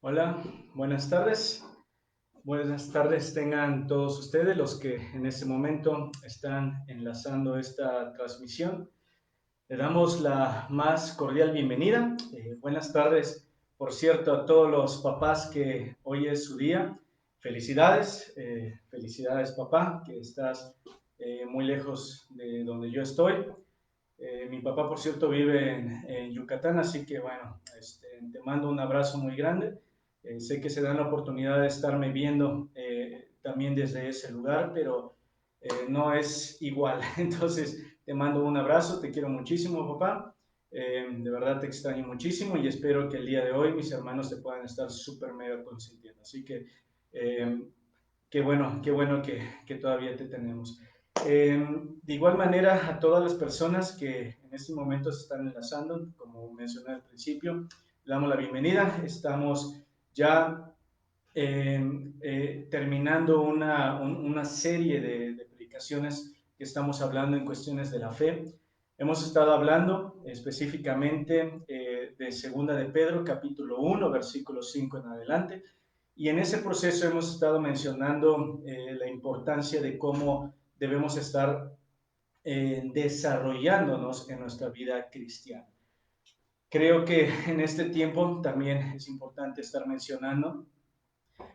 Hola, buenas tardes. Buenas tardes tengan todos ustedes los que en este momento están enlazando esta transmisión. Le damos la más cordial bienvenida. Buenas tardes, por cierto, a todos los papás que hoy es su día. Felicidades, felicidades papá, que estás muy lejos de donde yo estoy. Mi papá, por cierto, vive en Yucatán, así que bueno, te mando un abrazo muy grande. Sé que se dan la oportunidad de estarme viendo también desde ese lugar, pero no es igual. Entonces, te mando un abrazo, te quiero muchísimo, papá. De verdad te extraño muchísimo y espero que el día de hoy mis hermanos te puedan estar súper mega consintiendo. Así que eh, qué bueno que todavía te tenemos. De igual manera, a todas las personas que en este momento se están enlazando, como mencioné al principio, le damos la bienvenida. Estamos ya terminando una serie de predicaciones que estamos hablando en cuestiones de la fe. Hemos estado hablando específicamente de Segunda de Pedro, capítulo 1, versículo 5 en adelante, y en ese proceso hemos estado mencionando la importancia de cómo debemos estar desarrollándonos en nuestra vida cristiana. Creo que en este tiempo también es importante estar mencionando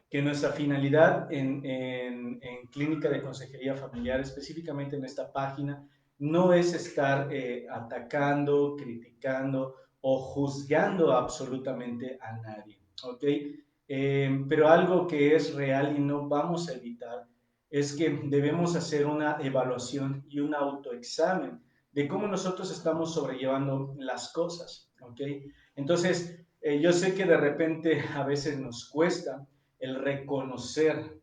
que nuestra finalidad en Clínica de Consejería Familiar, específicamente en esta página, no es estar atacando, criticando o juzgando absolutamente a nadie, ¿ok? Pero algo que es real y no vamos a evitar es que debemos hacer una evaluación y un autoexamen de cómo nosotros estamos sobrellevando las cosas, ¿ok? Entonces, yo sé que de repente a veces nos cuesta el reconocer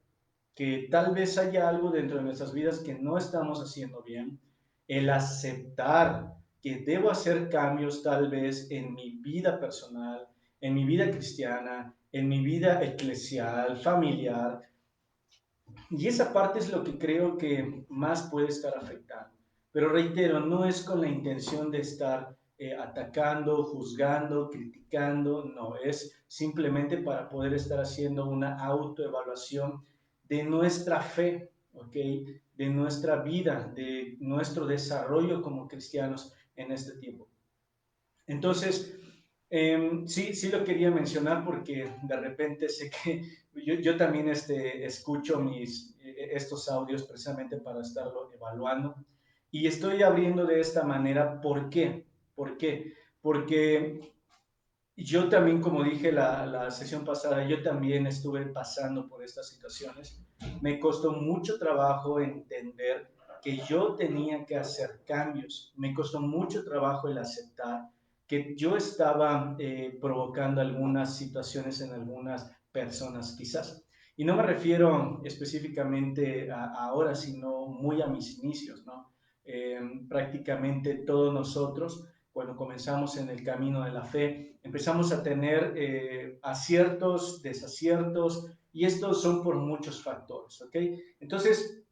que tal vez haya algo dentro de nuestras vidas que no estamos haciendo bien, el aceptar que debo hacer cambios tal vez en mi vida personal, en mi vida cristiana, en mi vida eclesial, familiar, y esa parte es lo que creo que más puede estar afectando. Pero reitero, no es con la intención de estar atacando, juzgando, criticando, no, es simplemente para poder estar haciendo una autoevaluación de nuestra fe, ¿ok? De nuestra vida, de nuestro desarrollo como cristianos en este tiempo. Entonces, sí lo quería mencionar porque de repente sé que yo también escucho estos audios precisamente para estarlo evaluando y estoy abriendo de esta manera. ¿Por qué? ¿Por qué? Porque yo también, como dije la sesión pasada, yo también estuve pasando por estas situaciones. Me costó mucho trabajo entender que yo tenía que hacer cambios. Me costó mucho trabajo el aceptar que yo estaba provocando algunas situaciones en algunas personas, quizás. Y no me refiero específicamente a ahora, sino muy a mis inicios, ¿no? Prácticamente todos nosotros cuando comenzamos en el camino de la fe, empezamos a tener aciertos, desaciertos, y estos son por muchos factores, ¿ok? Entonces,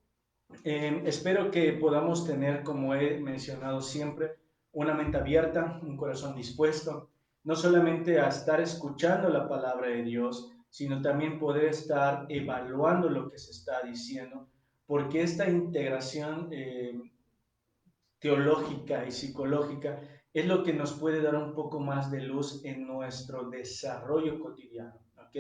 espero que podamos tener, como he mencionado siempre, una mente abierta, un corazón dispuesto, no solamente a estar escuchando la palabra de Dios, sino también poder estar evaluando lo que se está diciendo, porque esta integración teológica y psicológica es lo que nos puede dar un poco más de luz en nuestro desarrollo cotidiano, ¿ok?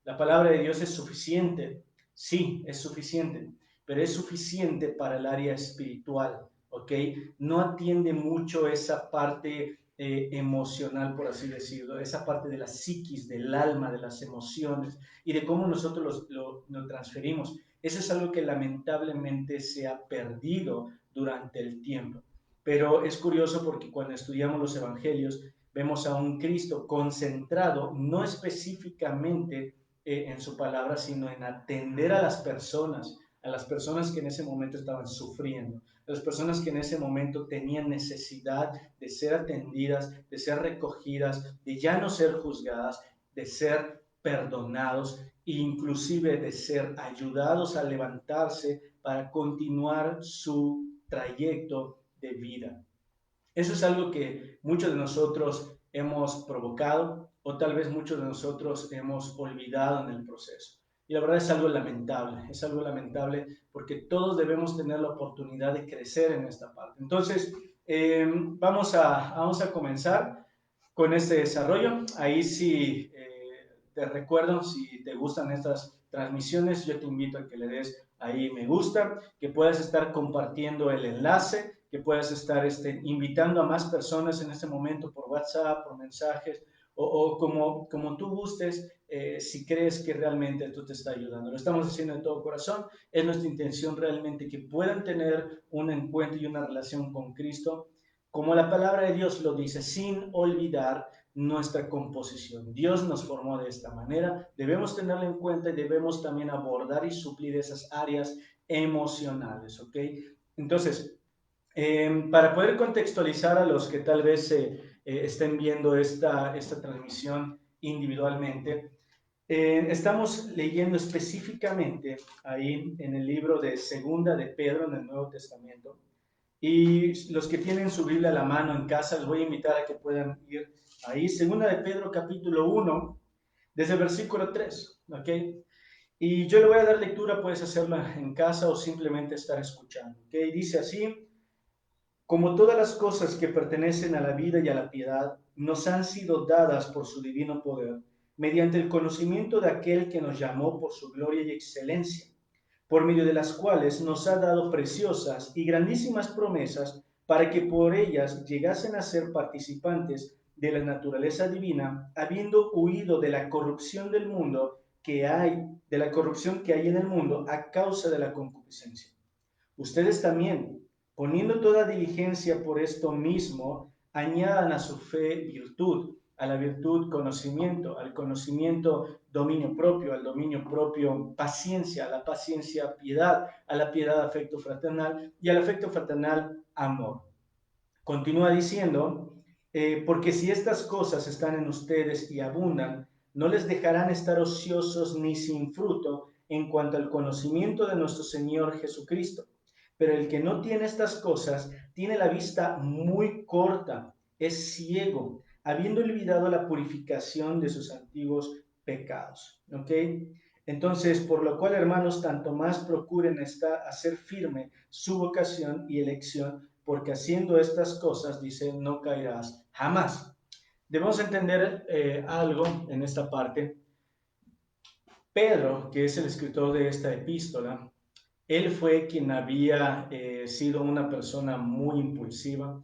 La palabra de Dios es suficiente, sí, es suficiente, pero es suficiente para el área espiritual, ¿ok? No atiende mucho esa parte emocional, por así decirlo, esa parte de la psiquis, del alma, de las emociones y de cómo nosotros lo transferimos. Eso es algo que lamentablemente se ha perdido durante el tiempo. Pero es curioso porque cuando estudiamos los evangelios vemos a un Cristo concentrado, no específicamente en su palabra, sino en atender a las personas que en ese momento estaban sufriendo, a las personas que en ese momento tenían necesidad de ser atendidas, de ser recogidas, de ya no ser juzgadas, de ser perdonados e inclusive de ser ayudados a levantarse para continuar su trayecto de vida. Eso es algo que muchos de nosotros hemos provocado o tal vez muchos de nosotros hemos olvidado en el proceso. Y la verdad es algo lamentable porque todos debemos tener la oportunidad de crecer en esta parte. Entonces, vamos a comenzar con este desarrollo. Ahí sí, te recuerdo, si te gustan estas transmisiones, yo te invito a que le des ahí me gusta, que puedas estar compartiendo el enlace, que puedas estar invitando a más personas en este momento por WhatsApp, por mensajes, o como tú gustes, si crees que realmente esto te está ayudando. Lo estamos haciendo de todo corazón, es nuestra intención realmente que puedan tener un encuentro y una relación con Cristo, como la palabra de Dios lo dice, sin olvidar nuestra composición. Dios nos formó de esta manera, debemos tenerlo en cuenta y debemos también abordar y suplir esas áreas emocionales, ¿ok? Entonces, para poder contextualizar a los que tal vez estén viendo esta transmisión individualmente, estamos leyendo específicamente ahí en el libro de Segunda de Pedro en el Nuevo Testamento. Y los que tienen su Biblia a la mano en casa, les voy a invitar a que puedan ir ahí. Segunda de Pedro, capítulo 1, desde el versículo 3, ¿ok? Y yo le voy a dar lectura, puedes hacerla en casa o simplemente estar escuchando, ¿ok? Dice así: como todas las cosas que pertenecen a la vida y a la piedad, nos han sido dadas por su divino poder, mediante el conocimiento de aquel que nos llamó por su gloria y excelencia, por medio de las cuales nos ha dado preciosas y grandísimas promesas, para que por ellas llegasen a ser participantes de la naturaleza divina, habiendo huido de la corrupción del mundo de la corrupción que hay en el mundo a causa de la concupiscencia. Ustedes también, poniendo toda diligencia por esto mismo, añadan a su fe virtud, a la virtud conocimiento, al conocimiento dominio propio, al dominio propio paciencia, a la paciencia piedad, a la piedad afecto fraternal y al afecto fraternal amor. Continúa diciendo, porque si estas cosas están en ustedes y abundan, no les dejarán estar ociosos ni sin fruto en cuanto al conocimiento de nuestro Señor Jesucristo. Pero el que no tiene estas cosas tiene la vista muy corta, es ciego, habiendo olvidado la purificación de sus antiguos pecados. ¿Ok? Entonces, por lo cual, hermanos, tanto más procuren hacer firme su vocación y elección, porque haciendo estas cosas, dice, no caerás jamás. Debemos entender algo en esta parte. Pedro, que es el escritor de esta epístola, él fue quien había sido una persona muy impulsiva,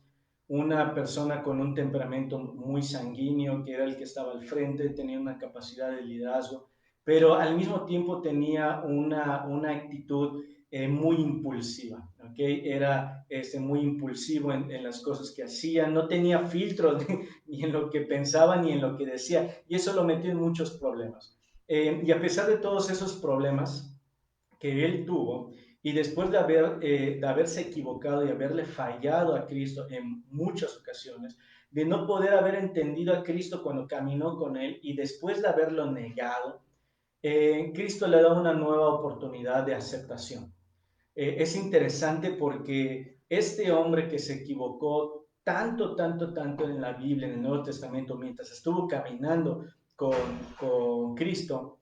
una persona con un temperamento muy sanguíneo, que era el que estaba al frente, tenía una capacidad de liderazgo, pero al mismo tiempo tenía una actitud muy impulsiva, ¿ok? Era muy impulsivo en las cosas que hacía, no tenía filtros ni en lo que pensaba ni en lo que decía, y eso lo metió en muchos problemas. Y a pesar de todos esos problemas, que él tuvo, y después de haberse equivocado y haberle fallado a Cristo en muchas ocasiones, de no poder haber entendido a Cristo cuando caminó con él y después de haberlo negado, Cristo le da una nueva oportunidad de aceptación. Es interesante porque este hombre que se equivocó tanto en la Biblia, en el Nuevo Testamento, mientras estuvo caminando con Cristo,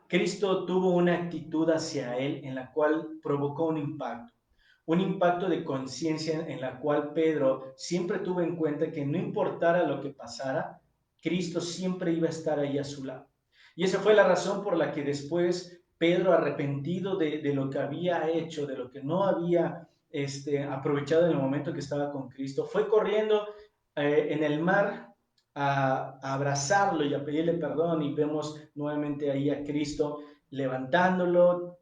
Cristo tuvo una actitud hacia él en la cual provocó un impacto de conciencia en la cual Pedro siempre tuvo en cuenta que no importara lo que pasara, Cristo siempre iba a estar ahí a su lado. Y esa fue la razón por la que después Pedro, arrepentido de lo que había hecho, de lo que no había aprovechado en el momento que estaba con Cristo, fue corriendo en el mar a abrazarlo y a pedirle perdón, y vemos nuevamente ahí a Cristo levantándolo,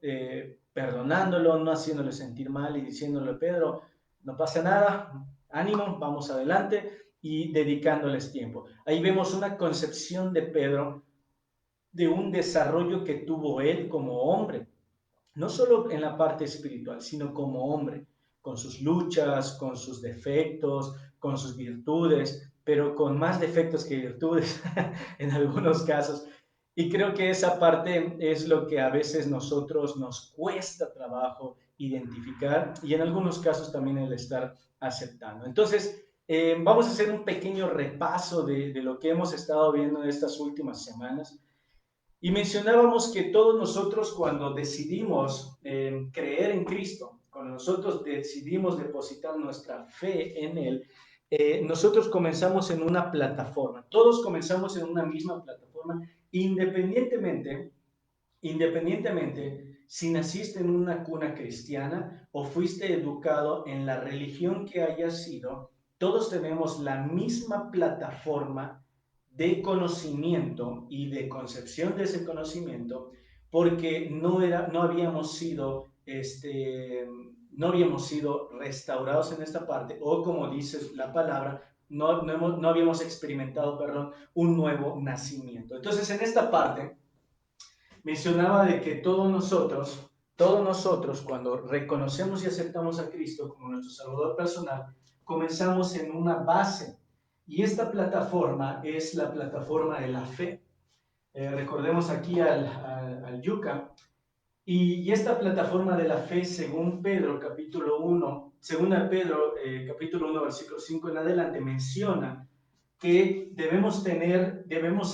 perdonándolo, no haciéndole sentir mal y diciéndole, Pedro, no pasa nada, ánimo, vamos adelante, y dedicándoles tiempo. Ahí vemos una concepción de Pedro, de un desarrollo que tuvo él como hombre, no solo en la parte espiritual, sino como hombre, con sus luchas, con sus defectos, con sus virtudes, pero con más defectos que virtudes en algunos casos. Y creo que esa parte es lo que a veces nosotros nos cuesta trabajo identificar y en algunos casos también el estar aceptando. Entonces, Vamos a hacer un pequeño repaso de lo que hemos estado viendo en estas últimas semanas. Y mencionábamos que todos nosotros cuando decidimos creer en Cristo, cuando nosotros decidimos depositar nuestra fe en Él, nosotros comenzamos en una plataforma, todos comenzamos en una misma plataforma, independientemente si naciste en una cuna cristiana o fuiste educado en la religión que hayas sido, todos tenemos la misma plataforma de conocimiento y de concepción de ese conocimiento, porque no habíamos sido, no habíamos sido restaurados en esta parte, o como dice la palabra, no habíamos experimentado, perdón, un nuevo nacimiento. Entonces, en esta parte mencionaba de que todos nosotros, cuando reconocemos y aceptamos a Cristo como nuestro Salvador personal, comenzamos en una base. Y esta plataforma es la plataforma de la fe. Recordemos aquí al Yuca. Y esta plataforma de la fe, según Pedro, capítulo 1, según Pedro, capítulo 1, versículo 5 en adelante, menciona que debemos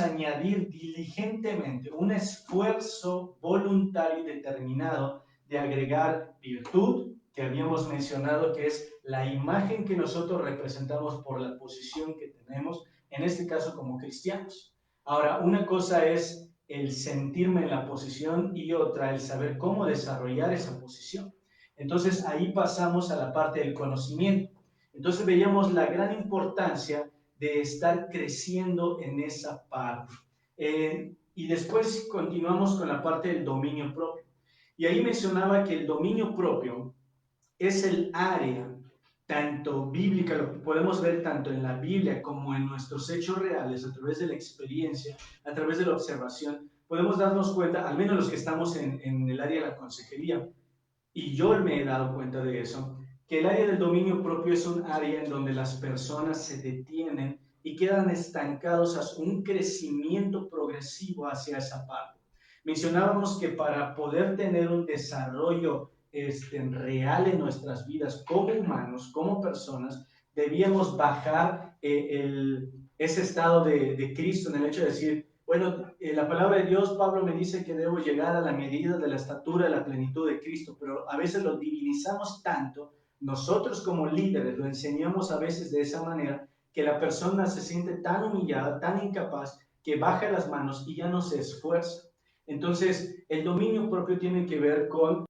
añadir diligentemente un esfuerzo voluntario y determinado de agregar virtud, que habíamos mencionado que es la imagen que nosotros representamos por la posición que tenemos, en este caso como cristianos. Ahora, una cosa es el sentirme en la posición y otra el saber cómo desarrollar esa posición. Entonces ahí pasamos a la parte del conocimiento. Entonces veíamos la gran importancia de estar creciendo en esa parte. Y después continuamos con la parte del dominio propio. Y ahí mencionaba que el dominio propio es el área tanto bíblica, lo podemos ver tanto en la Biblia como en nuestros hechos reales, a través de la experiencia, a través de la observación, podemos darnos cuenta, al menos los que estamos en el área de la consejería, y yo me he dado cuenta de eso, que el área del dominio propio es un área en donde las personas se detienen y quedan estancados a un crecimiento progresivo hacia esa parte. Mencionábamos que para poder tener un desarrollo real en nuestras vidas como humanos, como personas, debíamos bajar ese estado de Cristo en el hecho de decir, bueno, la palabra de Dios, Pablo me dice que debo llegar a la medida de la estatura de la plenitud de Cristo, pero a veces lo divinizamos tanto, nosotros como líderes lo enseñamos a veces de esa manera, que la persona se siente tan humillada, tan incapaz, que baja las manos y ya no se esfuerza. Entonces, el dominio propio tiene que ver con,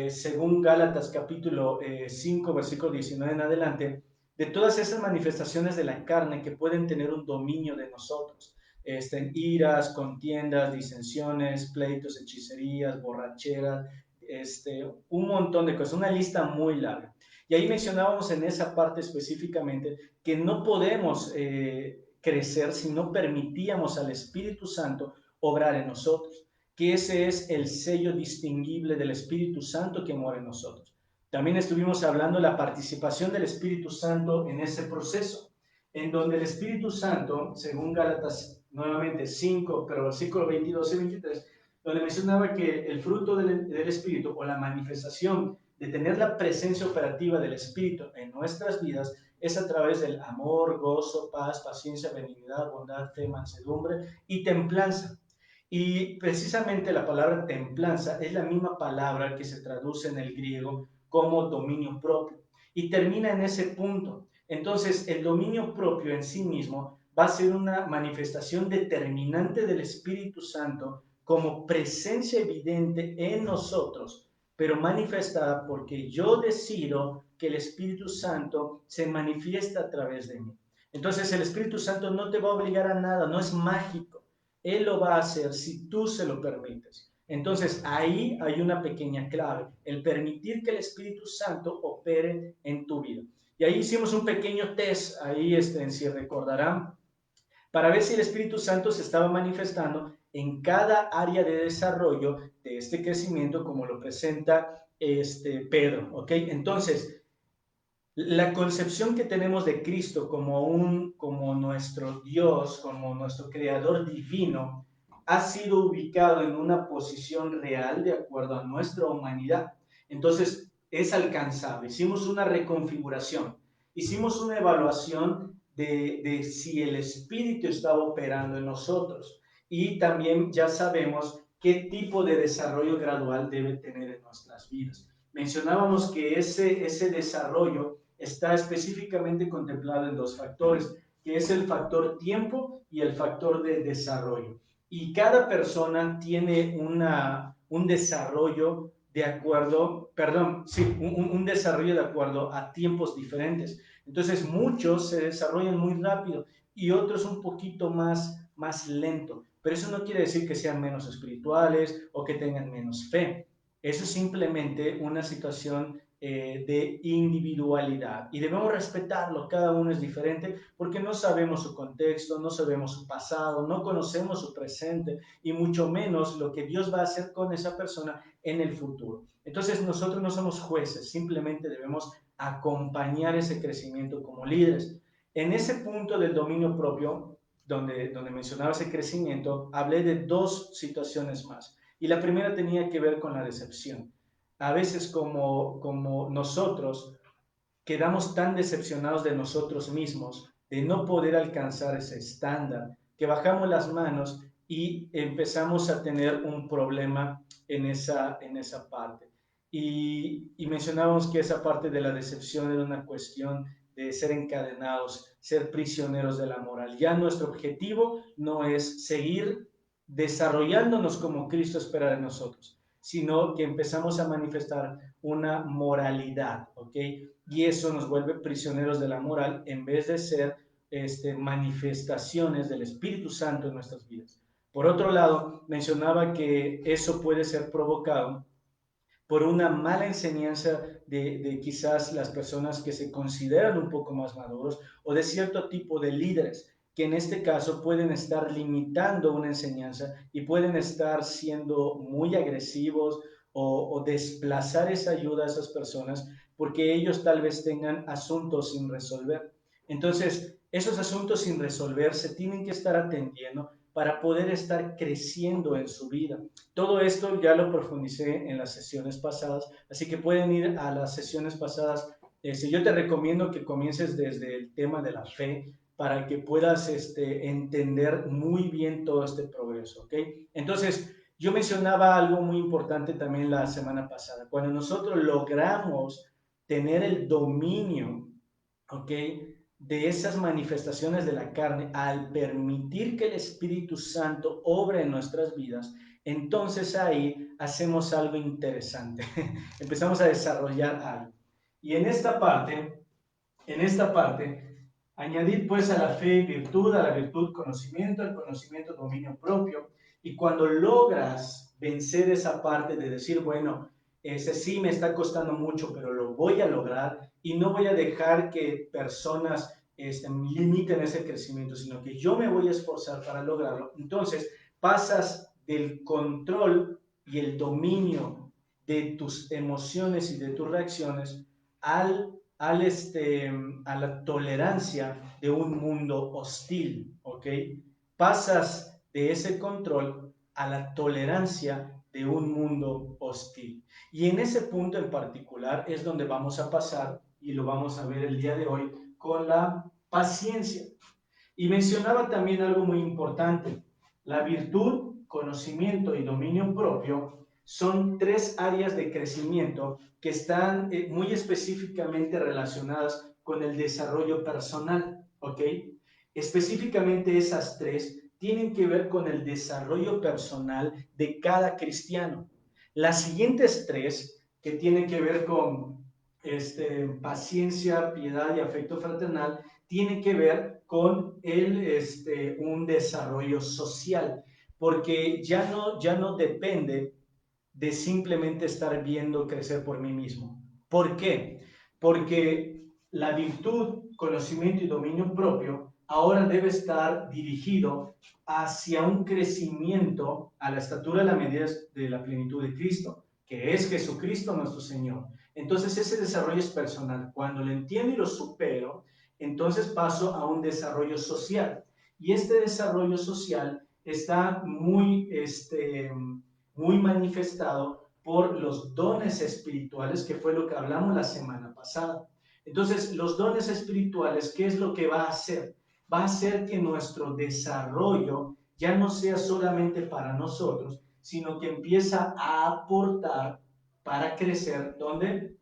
según Gálatas capítulo 5, versículo 19 en adelante, de todas esas manifestaciones de la carne que pueden tener un dominio de nosotros. Iras, contiendas, disensiones, pleitos, hechicerías, borracheras, un montón de cosas, una lista muy larga. Y ahí mencionábamos en esa parte específicamente que no podemos crecer si no permitíamos al Espíritu Santo obrar en nosotros, que ese es el sello distinguible del Espíritu Santo que mora en nosotros. También estuvimos hablando de la participación del Espíritu Santo en ese proceso, en donde el Espíritu Santo, según Gálatas nuevamente 5, pero versículo 22 y 23, donde mencionaba que el fruto del Espíritu o la manifestación de tener la presencia operativa del Espíritu en nuestras vidas es a través del amor, gozo, paz, paciencia, benignidad, bondad, fe, mansedumbre y templanza. Y precisamente la palabra templanza es la misma palabra que se traduce en el griego como dominio propio y termina en ese punto. Entonces, el dominio propio en sí mismo va a ser una manifestación determinante del Espíritu Santo como presencia evidente en nosotros, pero manifestada porque yo decido que el Espíritu Santo se manifiesta a través de mí. Entonces, el Espíritu Santo no te va a obligar a nada, no es mágico. Él lo va a hacer si tú se lo permites. Entonces, ahí hay una pequeña clave, el permitir que el Espíritu Santo opere en tu vida. Y ahí hicimos un pequeño test, ahí si recordarán, para ver si el Espíritu Santo se estaba manifestando en cada área de desarrollo de este crecimiento, como lo presenta Pedro. ¿Ok? Entonces, la concepción que tenemos de Cristo como nuestro Dios, como nuestro creador divino, ha sido ubicado en una posición real de acuerdo a nuestra humanidad. Entonces, es alcanzable. Hicimos una reconfiguración. hicimos una evaluación de si el Espíritu estaba operando en nosotros y también ya sabemos qué tipo de desarrollo gradual debe tener en nuestras vidas. Mencionábamos que ese desarrollo está específicamente contemplado en dos factores, que es el factor tiempo y el factor de desarrollo. Y cada persona tiene un desarrollo de acuerdo, perdón, sí, un desarrollo de acuerdo a tiempos diferentes. Entonces muchos se desarrollan muy rápido y otros un poquito más lento. Pero eso no quiere decir que sean menos espirituales o que tengan menos fe. Eso es simplemente una situación de individualidad y debemos respetarlo, cada uno es diferente porque no sabemos su contexto, no sabemos su pasado, no conocemos su presente y mucho menos lo que Dios va a hacer con esa persona en el futuro. Entonces nosotros no somos jueces, simplemente debemos acompañar ese crecimiento como líderes. En ese punto del dominio propio, donde mencionaba ese crecimiento, hablé de dos situaciones más. Y la primera tenía que ver con la decepción. A veces como nosotros quedamos tan decepcionados de nosotros mismos, de no poder alcanzar ese estándar, que bajamos las manos y empezamos a tener un problema en esa parte. Y mencionábamos que esa parte de la decepción era una cuestión de ser encadenados, ser prisioneros de la moral. Ya nuestro objetivo no es seguir desarrollándonos como Cristo espera de nosotros, sino que empezamos a manifestar una moralidad, ¿ok? Y eso nos vuelve prisioneros de la moral en vez de ser manifestaciones del Espíritu Santo en nuestras vidas. Por otro lado, mencionaba que eso puede ser provocado por una mala enseñanza de quizás las personas que se consideran un poco más maduros o de cierto tipo de líderes que en este caso pueden estar limitando una enseñanza y pueden estar siendo muy agresivos o desplazar esa ayuda a esas personas porque ellos tal vez tengan asuntos sin resolver. Entonces, esos asuntos sin resolver se tienen que estar atendiendo para poder estar creciendo en su vida. Todo esto ya lo profundicé en las sesiones pasadas, así que pueden ir a las sesiones pasadas. Yo te recomiendo que comiences desde el tema de la fe para que puedas entender muy bien todo este progreso, ¿ok? Entonces, yo mencionaba algo muy importante también la semana pasada. Cuando nosotros logramos tener el dominio, ¿ok? De esas manifestaciones de la carne, al permitir que el Espíritu Santo obre en nuestras vidas, entonces ahí hacemos algo interesante. Empezamos a desarrollar algo. Y en esta parte, añadir pues a la fe virtud, a la virtud conocimiento, al conocimiento dominio propio. Y cuando logras vencer esa parte de decir, bueno, ese sí me está costando mucho, pero lo voy a lograr y no voy a dejar que personas limiten ese crecimiento, sino que yo me voy a esforzar para lograrlo. Entonces pasas del control y el dominio de tus emociones y de tus reacciones al a la tolerancia de un mundo hostil, ¿ok? Pasas de ese control a la tolerancia de un mundo hostil. Y en ese punto en particular es donde vamos a pasar, y lo vamos a ver el día de hoy, con la paciencia. Y mencionaba también algo muy importante. La virtud, conocimiento y dominio propio son tres áreas de crecimiento que están muy específicamente relacionadas con el desarrollo personal, ¿ok? Específicamente esas tres tienen que ver con el desarrollo personal de cada cristiano. Las siguientes tres, que tienen que ver con paciencia, piedad y afecto fraternal, tienen que ver con un desarrollo social, porque ya no depende de simplemente estar viendo crecer por mí mismo. ¿Por qué? Porque la virtud, conocimiento y dominio propio ahora debe estar dirigido hacia un crecimiento a la estatura de la medida de la plenitud de Cristo, que es Jesucristo nuestro Señor. Entonces ese desarrollo es personal. Cuando lo entiendo y lo supero, entonces paso a un desarrollo social. Y este desarrollo social está muy manifestado por los dones espirituales, que fue lo que hablamos la semana pasada. Entonces, los dones espirituales, ¿qué es lo que va a hacer? Va a hacer que nuestro desarrollo ya no sea solamente para nosotros, sino que empieza a aportar para crecer, ¿dónde?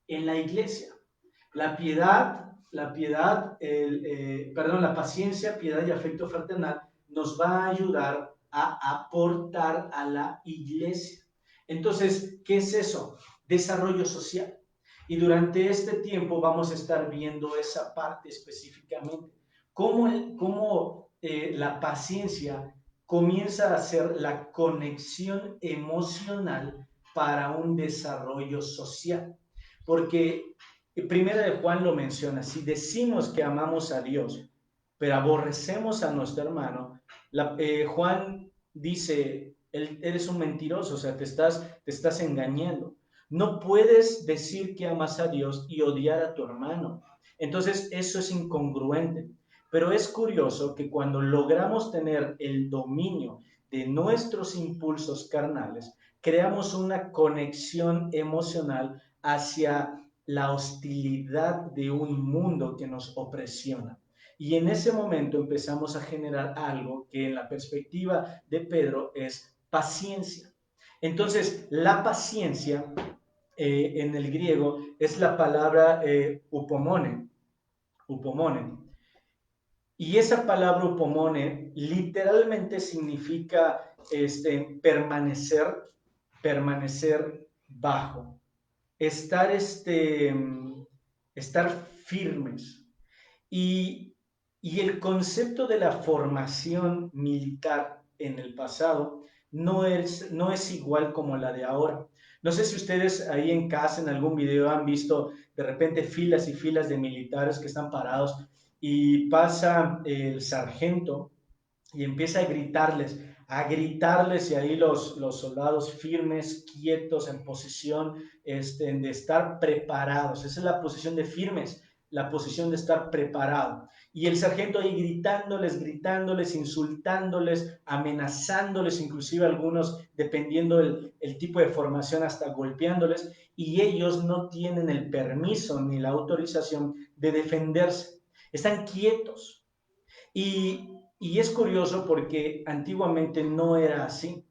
En la iglesia. La paciencia, piedad y afecto fraternal nos va a ayudar a aportar a la iglesia. Entonces, ¿qué es eso? Desarrollo social. Y durante este tiempo vamos a estar viendo esa parte específicamente. Cómo la paciencia comienza a ser la conexión emocional para un desarrollo social. Porque Primera de Juan lo menciona, si decimos que amamos a Dios, pero aborrecemos a nuestro hermano, Juan dice, eres un mentiroso, o sea, te estás engañando. No puedes decir que amas a Dios y odiar a tu hermano. Entonces, eso es incongruente. Pero es curioso que cuando logramos tener el dominio de nuestros impulsos carnales, creamos una conexión emocional hacia la hostilidad de un mundo que nos opresiona. Y en ese momento empezamos a generar algo que en la perspectiva de Pedro es paciencia. Entonces, la paciencia en el griego es la palabra upomone. Y esa palabra upomone literalmente significa permanecer bajo, estar, estar firmes. Y, y el concepto de la formación militar en el pasado no es igual como la de ahora. No sé si ustedes ahí en casa en algún video han visto de repente filas y filas de militares que están parados y pasa el sargento y empieza a gritarles y ahí los soldados firmes, quietos, en posición de estar preparados. Esa es la posición de firmes, la posición de estar preparado. Y el sargento ahí gritándoles, insultándoles, amenazándoles, inclusive algunos, dependiendo el tipo de formación, hasta golpeándoles, y ellos no tienen el permiso ni la autorización de defenderse. Están quietos. Y es curioso porque antiguamente no era así.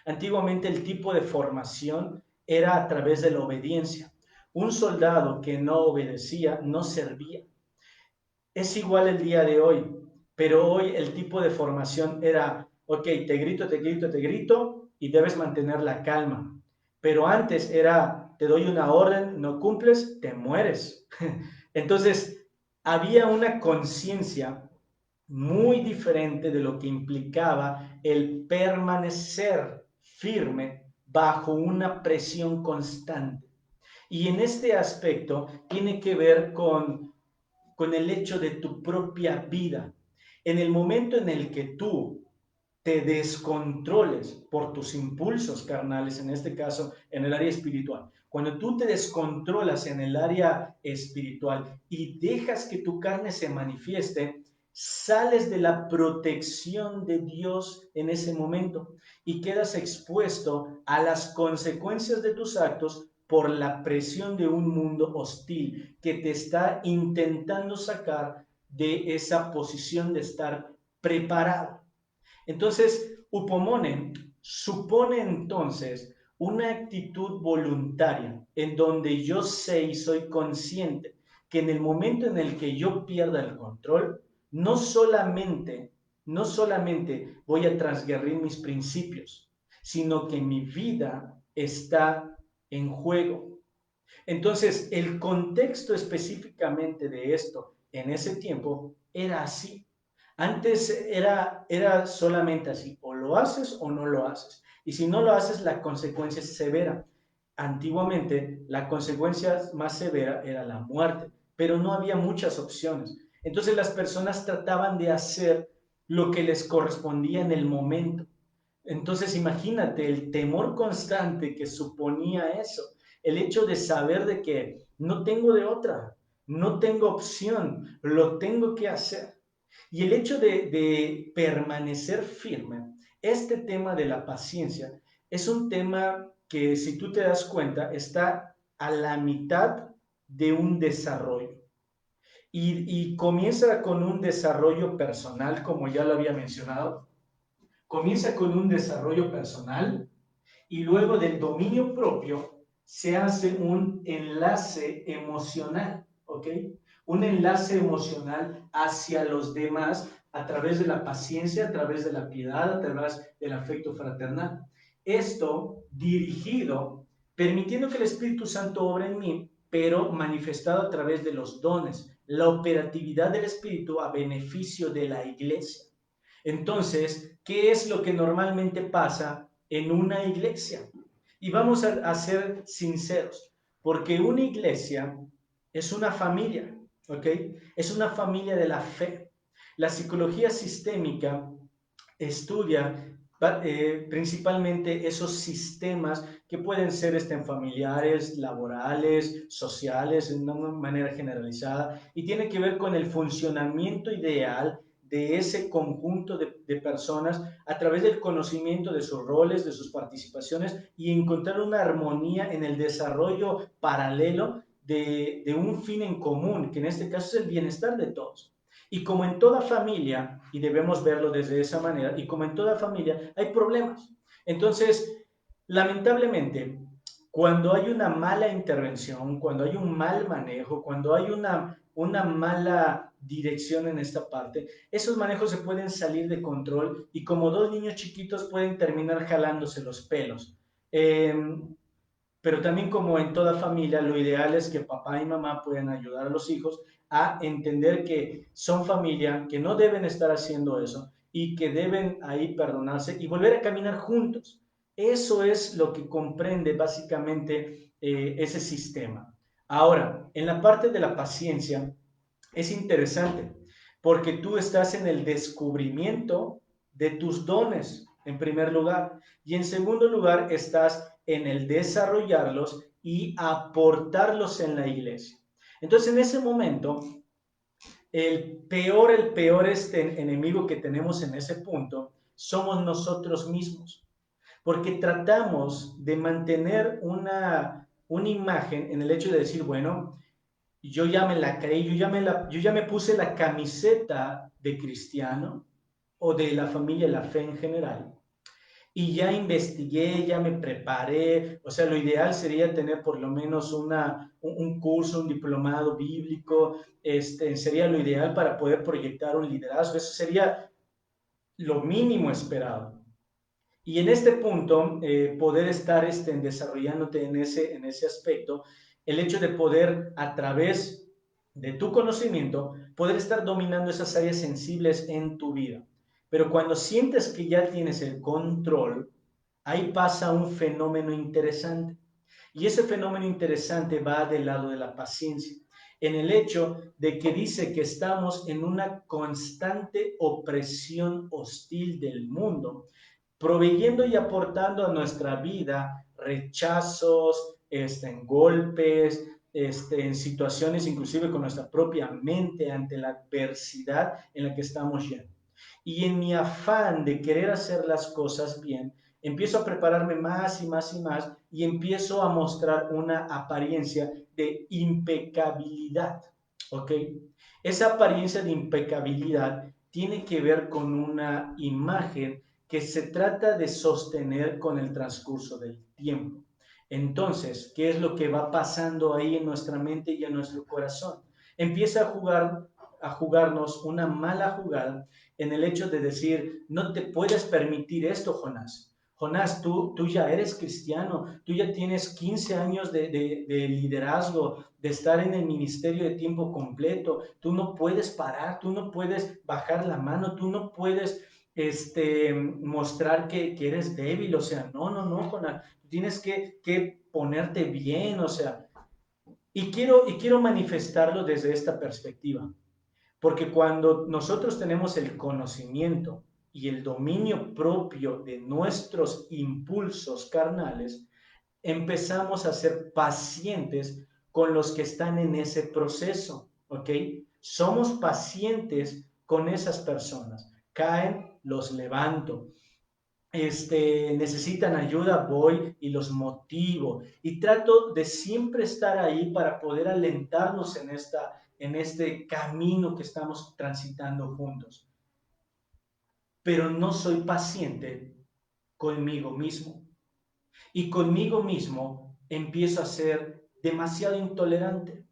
Antiguamente el tipo de formación era a través de la obediencia. Un soldado que no obedecía no servía. Es igual el día de hoy, pero hoy el tipo de formación era, ok, te grito y debes mantener la calma. Pero antes era, te doy una orden, no cumples, te mueres. Entonces, había una conciencia muy diferente de lo que implicaba el permanecer firme bajo una presión constante. Y en este aspecto tiene que ver con el hecho de tu propia vida. En el momento en el que tú te descontroles por tus impulsos carnales, en este caso en el área espiritual, cuando tú te descontrolas en el área espiritual y dejas que tu carne se manifieste, sales de la protección de Dios en ese momento y quedas expuesto a las consecuencias de tus actos por la presión de un mundo hostil que te está intentando sacar de esa posición de estar preparado. Entonces, upomone supone entonces una actitud voluntaria en donde yo sé y soy consciente que en el momento en el que yo pierda el control, no solamente voy a transgredir mis principios, sino que mi vida está en juego. Entonces, el contexto específicamente de esto en ese tiempo era así. Antes era solamente así, o lo haces o no lo haces. Y si no lo haces, la consecuencia es severa. Antiguamente, la consecuencia más severa era la muerte, pero no había muchas opciones. Entonces las personas trataban de hacer lo que les correspondía en el momento. Entonces imagínate el temor constante que suponía eso, el hecho de saber de que no tengo de otra, no tengo opción, lo tengo que hacer. Y el hecho de permanecer firme, este tema de la paciencia, es un tema que si tú te das cuenta está a la mitad de un desarrollo. Y comienza con un desarrollo personal, como ya lo había mencionado. Comienza con un desarrollo personal y luego del dominio propio se hace un enlace emocional, ¿ok? Un enlace emocional hacia los demás a través de la paciencia, a través de la piedad, a través del afecto fraternal. Esto dirigido, permitiendo que el Espíritu Santo obre en mí, pero manifestado a través de los dones, la operatividad del Espíritu a beneficio de la iglesia. Entonces, ¿qué es lo que normalmente pasa en una iglesia? Y vamos a ser sinceros, porque una iglesia es una familia, ¿ok? Es una familia de la fe. La psicología sistémica estudia principalmente esos sistemas que pueden ser familiares, laborales, sociales, de una manera generalizada, y tiene que ver con el funcionamiento ideal de ese conjunto de personas a través del conocimiento de sus roles, de sus participaciones y encontrar una armonía en el desarrollo paralelo de un fin en común, que en este caso es el bienestar de todos. Y como en toda familia, y debemos verlo desde esa manera, y como en toda familia, hay problemas. Entonces, lamentablemente, cuando hay una mala intervención, cuando hay un mal manejo, cuando hay una mala dirección en esta parte, esos manejos se pueden salir de control y como dos niños chiquitos pueden terminar jalándose los pelos. Eh, pero también como en toda familia, lo ideal es que papá y mamá puedan ayudar a los hijos a entender que son familia, que no deben estar haciendo eso y que deben ahí perdonarse y volver a caminar juntos. Eso es lo que comprende básicamente ese sistema. Ahora, en la parte de la paciencia, es interesante porque tú estás en el descubrimiento de tus dones, en primer lugar, y en segundo lugar estás en el desarrollarlos y aportarlos en la iglesia. Entonces, en ese momento, el peor enemigo que tenemos en ese punto somos nosotros mismos, porque tratamos de mantener una imagen en el hecho de decir, bueno, yo ya me la creí, yo ya me puse la camiseta de cristiano o de la familia de la fe en general y ya investigué, ya me preparé, o sea, lo ideal sería tener por lo menos un curso, un diplomado bíblico, sería lo ideal para poder proyectar un liderazgo, eso sería lo mínimo esperado. Y en este punto, poder estar desarrollándote en ese aspecto, el hecho de poder a través de tu conocimiento, poder estar dominando esas áreas sensibles en tu vida. Pero cuando sientes que ya tienes el control, ahí pasa un fenómeno interesante. Y ese fenómeno interesante va del lado de la paciencia, en el hecho de que dice que estamos en una constante opresión hostil del mundo, proveyendo y aportando a nuestra vida rechazos, en golpes, en situaciones inclusive con nuestra propia mente ante la adversidad en la que estamos yendo. Y en mi afán de querer hacer las cosas bien, empiezo a prepararme más y más y más y empiezo a mostrar una apariencia de impecabilidad, ¿ok? Esa apariencia de impecabilidad tiene que ver con una imagen que se trata de sostener con el transcurso del tiempo. Entonces, ¿qué es lo que va pasando ahí en nuestra mente y en nuestro corazón? Empieza a jugarnos una mala jugada en el hecho de decir, no te puedes permitir esto, Jonás. Jonás, tú ya eres cristiano, tú ya tienes 15 años de liderazgo, de estar en el ministerio de tiempo completo, tú no puedes parar, tú no puedes bajar la mano, tú no puedes mostrar que eres débil, o sea, no, Jonás, tienes que ponerte bien, o sea, y quiero manifestarlo desde esta perspectiva. Porque cuando nosotros tenemos el conocimiento y el dominio propio de nuestros impulsos carnales, empezamos a ser pacientes con los que están en ese proceso, ¿ok? Somos pacientes con esas personas. Caen, los levanto. necesitan ayuda, voy y los motivo y trato de siempre estar ahí para poder alentarnos en este camino que estamos transitando juntos. Pero no soy paciente conmigo mismo y conmigo mismo empiezo a ser demasiado intolerante,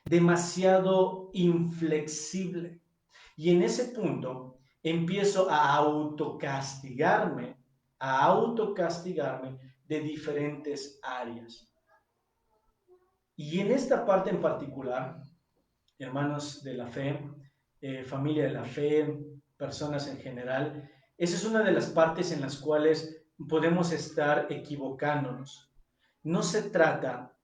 demasiado inflexible. Y en ese punto empiezo a autocastigarme de diferentes áreas. Y en esta parte en particular, hermanos de la fe, familia de la fe, personas en general, esa es una de las partes en las cuales podemos estar equivocándonos. No se trata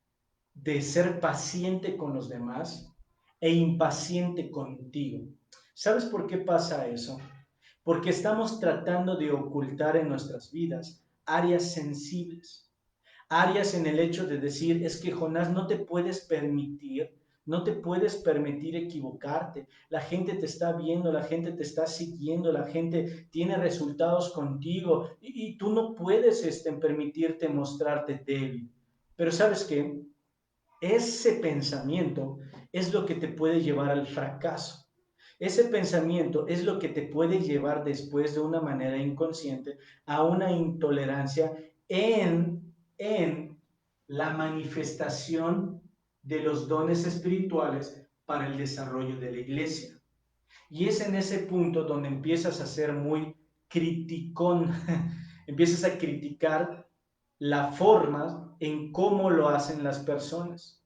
de ser paciente con los demás e impaciente contigo. ¿Sabes por qué pasa eso? Porque estamos tratando de ocultar en nuestras vidas áreas sensibles, áreas en el hecho de decir, es que Jonás no te puedes permitir equivocarte. La gente te está viendo, la gente te está siguiendo, la gente tiene resultados contigo y tú no puedes permitirte mostrarte débil. Pero ¿sabes qué? Ese pensamiento es lo que te puede llevar al fracaso. Ese pensamiento es lo que te puede llevar después de una manera inconsciente a una intolerancia en la manifestación de los dones espirituales para el desarrollo de la iglesia. Y es en ese punto donde empiezas a ser muy criticón, empiezas a criticar la forma en cómo lo hacen las personas.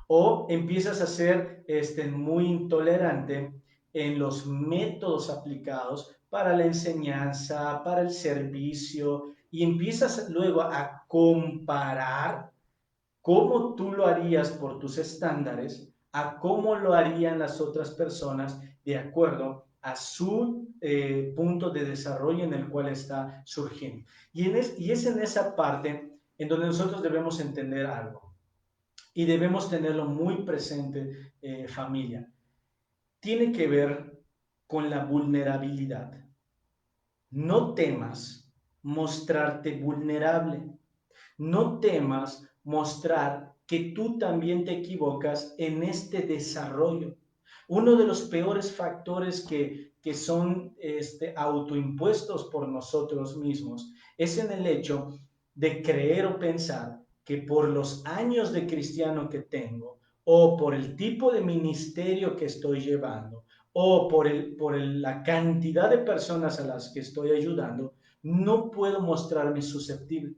O empiezas a ser muy intolerante en los métodos aplicados para la enseñanza, para el servicio, y empiezas luego a comparar cómo tú lo harías por tus estándares a cómo lo harían las otras personas de acuerdo a su punto de desarrollo en el cual está surgiendo. Y es en esa parte en donde nosotros debemos entender algo y debemos tenerlo muy presente, familia. Tiene que ver con la vulnerabilidad. No temas mostrarte vulnerable. No temas mostrar que tú también te equivocas en este desarrollo. Uno de los peores factores que son autoimpuestos por nosotros mismos es en el hecho de creer o pensar que por los años de cristiano que tengo o por el tipo de ministerio que estoy llevando o la cantidad de personas a las que estoy ayudando, no puedo mostrarme susceptible.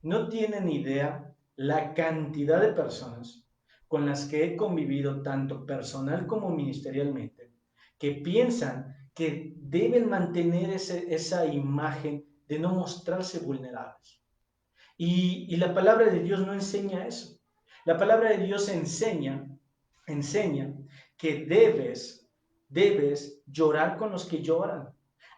No tienen idea la cantidad de personas con las que he convivido, tanto personal como ministerialmente, que piensan que deben mantener esa imagen de no mostrarse vulnerables. Y la palabra de Dios no enseña eso. La palabra de Dios enseña que debes llorar con los que lloran,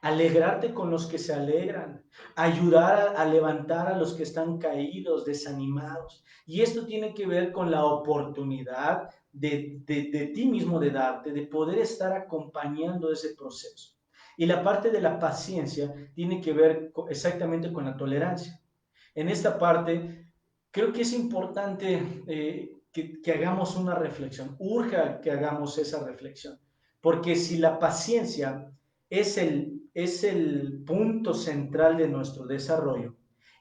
alegrarte con los que se alegran, ayudar a levantar a los que están caídos, desanimados. Y esto tiene que ver con la oportunidad de ti mismo de darte, de poder estar acompañando ese proceso. Y la parte de la paciencia tiene que ver exactamente con la tolerancia. En esta parte, creo que es importante que hagamos una reflexión, urge que hagamos esa reflexión, porque si la paciencia es el punto central de nuestro desarrollo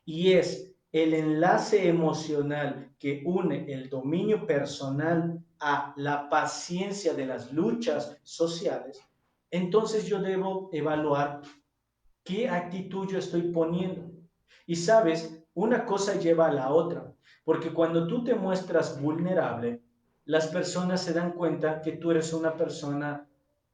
y es el enlace emocional que une el dominio personal a la paciencia de las luchas sociales, entonces yo debo evaluar qué actitud yo estoy poniendo. Y sabes, una cosa lleva a la otra, porque cuando tú te muestras vulnerable, las personas se dan cuenta que tú eres una persona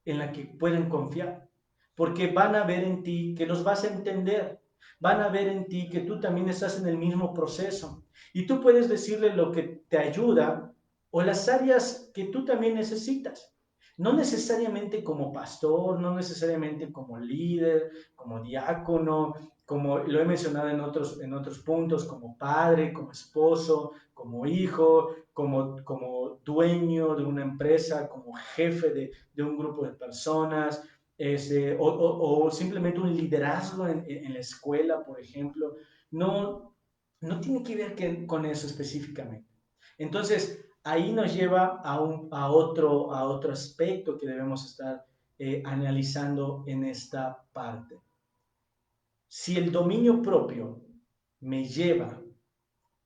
en la que pueden confiar, porque van a ver en ti que los vas a entender, van a ver en ti que tú también estás en el mismo proceso y tú puedes decirle lo que te ayuda o las áreas que tú también necesitas. No necesariamente como pastor, no necesariamente como líder, como diácono, como lo he mencionado en otros puntos, como padre, como esposo, como hijo, como dueño de una empresa, como jefe de un grupo de personas, o simplemente un liderazgo en la escuela, por ejemplo. No, no tiene que ver con eso específicamente. Entonces, ahí nos lleva a otro aspecto que debemos estar analizando en esta parte. Si el dominio propio me lleva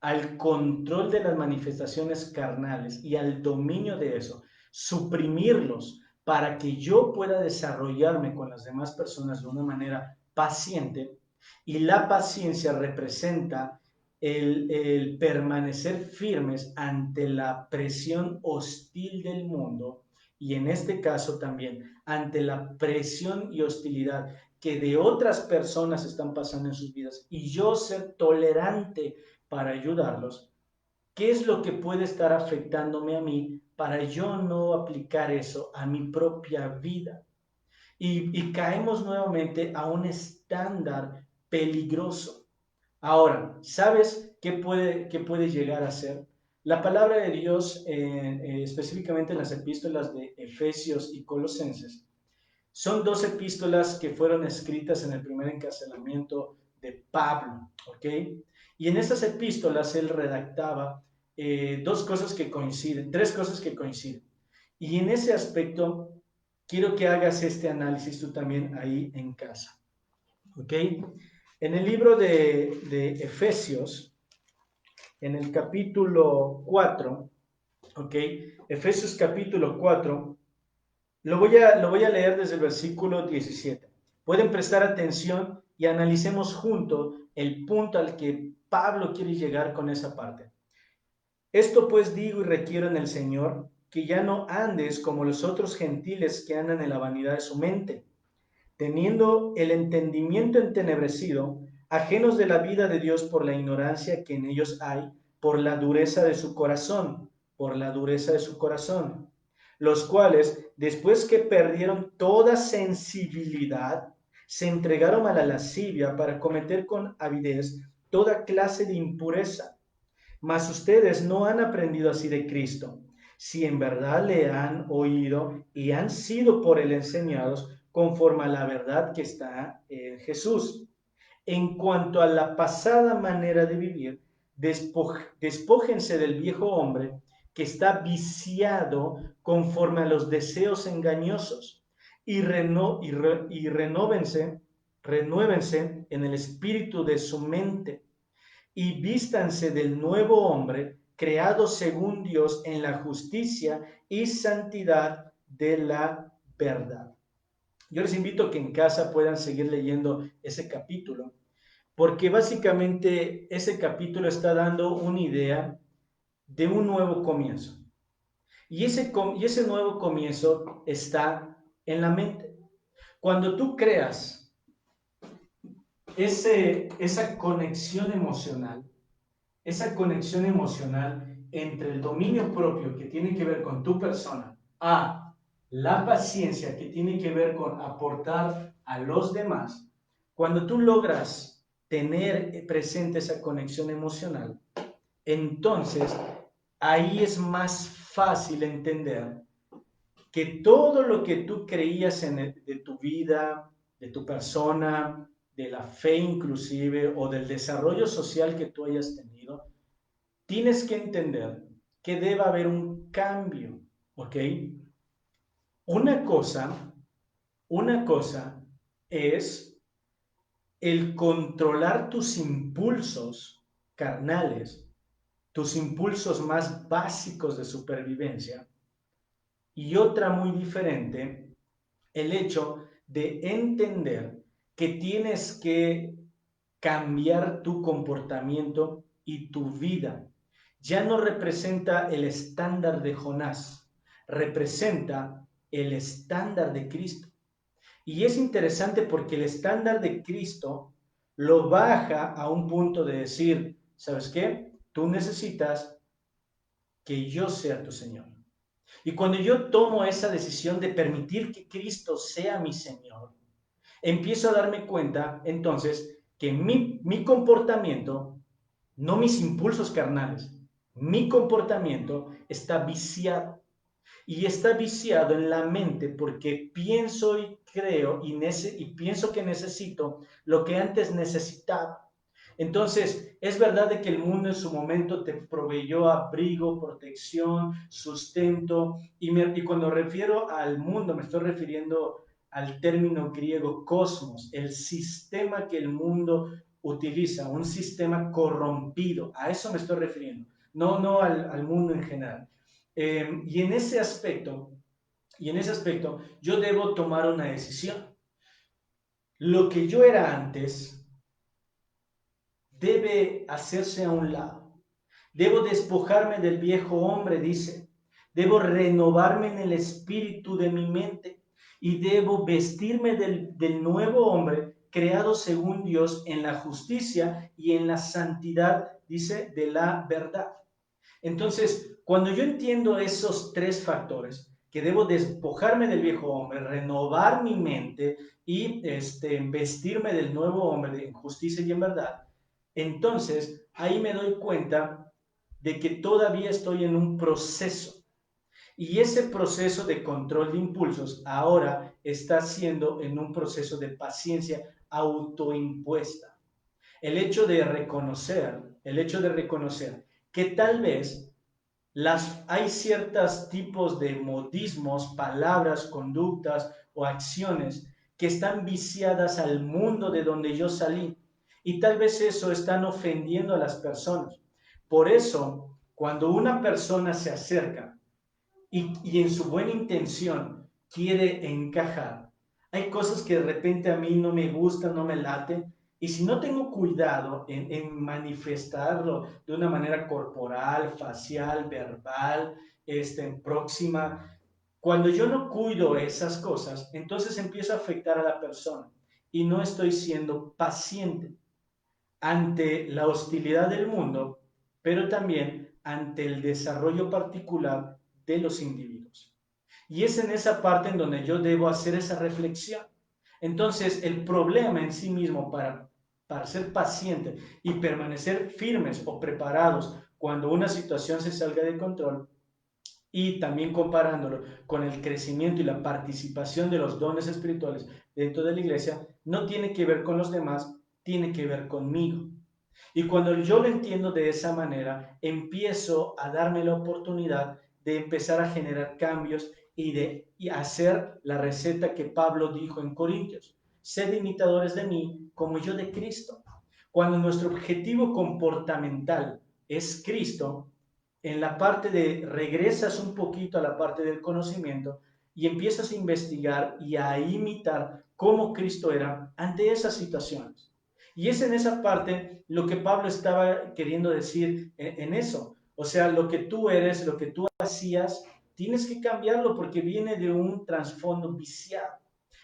al control de las manifestaciones carnales y al dominio de eso, suprimirlos para que yo pueda desarrollarme con las demás personas de una manera paciente, y la paciencia representa el permanecer firmes ante la presión hostil del mundo, y en este caso también ante la presión y hostilidad que de otras personas están pasando en sus vidas, y yo ser tolerante para ayudarlos. ¿Qué es lo que puede estar afectándome a mí para yo no aplicar eso a mi propia vida? Y caemos nuevamente a un estándar peligroso. Ahora, ¿sabes qué puede llegar a ser? La palabra de Dios, específicamente en las epístolas de Efesios y Colosenses, son dos epístolas que fueron escritas en el primer encarcelamiento de Pablo, ¿ok? Y en esas epístolas él redactaba dos cosas que coinciden, tres cosas que coinciden. Y en ese aspecto quiero que hagas este análisis tú también ahí en casa, ¿ok? En el libro de Efesios, en el capítulo 4, ¿ok? Efesios capítulo 4. Lo voy a leer desde el versículo 17. Pueden prestar atención y analicemos juntos el punto al que Pablo quiere llegar con esa parte. Esto pues digo y requiero en el Señor, que ya no andes como los otros gentiles que andan en la vanidad de su mente, teniendo el entendimiento entenebrecido, ajenos de la vida de Dios por la ignorancia que en ellos hay, por la dureza de su corazón, por la dureza de su corazón, los cuales, después que perdieron toda sensibilidad, se entregaron a la lascivia para cometer con avidez toda clase de impureza. Mas ustedes no han aprendido así de Cristo. Si en verdad le han oído y han sido por él enseñados conforme a la verdad que está en Jesús. En cuanto a la pasada manera de vivir, despójense del viejo hombre que está viciado conforme a los deseos engañosos, y renuévense en el espíritu de su mente, y vístanse del nuevo hombre creado según Dios en la justicia y santidad de la verdad. Yo les invito a que en casa puedan seguir leyendo ese capítulo, porque básicamente ese capítulo está dando una idea de un nuevo comienzo. Y ese nuevo comienzo está en la mente. Cuando tú creas esa conexión emocional entre el dominio propio que tiene que ver con tu persona a la paciencia que tiene que ver con aportar a los demás, cuando tú logras tener presente esa conexión emocional, entonces ahí es más fácil entender que todo lo que tú creías de tu vida, de tu persona, de la fe inclusive, o del desarrollo social que tú hayas tenido, tienes que entender que debe haber un cambio, ¿ok? Una cosa, una cosa es el controlar tus impulsos carnales, tus impulsos más básicos de supervivencia, y otra muy diferente, el hecho de entender que tienes que cambiar tu comportamiento y tu vida. Ya no representa el estándar de Jonás, representa el estándar de Cristo. Y es interesante porque el estándar de Cristo lo baja a un punto de decir, ¿sabes qué? Tú necesitas que yo sea tu Señor. Y cuando yo tomo esa decisión de permitir que Cristo sea mi Señor, empiezo a darme cuenta entonces que mi comportamiento, no mis impulsos carnales, mi comportamiento está viciado. y está viciado en la mente porque pienso y creo y pienso que necesito lo que antes necesitaba. Entonces, es verdad de que el mundo en su momento te proveyó abrigo, protección, sustento, y cuando refiero al mundo me estoy refiriendo al término griego cosmos, el sistema que el mundo utiliza, un sistema corrompido, a eso me estoy refiriendo, no al mundo en general. Y en ese aspecto, yo debo tomar una decisión. Lo que yo era antes debe hacerse a un lado. Debo despojarme del viejo hombre, dice. Debo renovarme en el espíritu de mi mente y debo vestirme del nuevo hombre creado según Dios en la justicia y en la santidad, dice, de la verdad. Entonces, cuando yo entiendo esos tres factores, que debo despojarme del viejo hombre, renovar mi mente y vestirme del nuevo hombre en justicia y en verdad, entonces ahí me doy cuenta de que todavía estoy en un proceso. Y ese proceso de control de impulsos ahora está siendo en un proceso de paciencia autoimpuesta. El hecho de reconocer que tal vez hay ciertos tipos de modismos, palabras, conductas o acciones que están viciadas al mundo de donde yo salí y tal vez eso están ofendiendo a las personas. Por eso, cuando una persona se acerca y en su buena intención quiere encajar, hay cosas que de repente a mí no me gustan, no me laten, y si no tengo cuidado manifestarlo de una manera corporal, facial, verbal, próxima, cuando yo no cuido esas cosas, entonces empiezo a afectar a la persona y no estoy siendo paciente ante la hostilidad del mundo, pero también ante el desarrollo particular de los individuos. Y es en esa parte en donde yo debo hacer esa reflexión. Entonces, el problema en sí mismo para ser paciente y permanecer firmes o preparados cuando una situación se salga de control, y también comparándolo con el crecimiento y la participación de los dones espirituales dentro de la iglesia, no tiene que ver con los demás, tiene que ver conmigo. Y cuando yo lo entiendo de esa manera, empiezo a darme la oportunidad de empezar a generar cambios y hacer la receta que Pablo dijo en Corintios. Sed imitadores de mí como yo de Cristo. Cuando nuestro objetivo comportamental es Cristo, en la parte de regresas un poquito a la parte del conocimiento y empiezas a investigar y a imitar cómo Cristo era ante esas situaciones. Y es en esa parte lo que Pablo estaba queriendo decir en eso. O sea, lo que tú eres, lo que tú hacías, tienes que cambiarlo porque viene de un trasfondo viciado.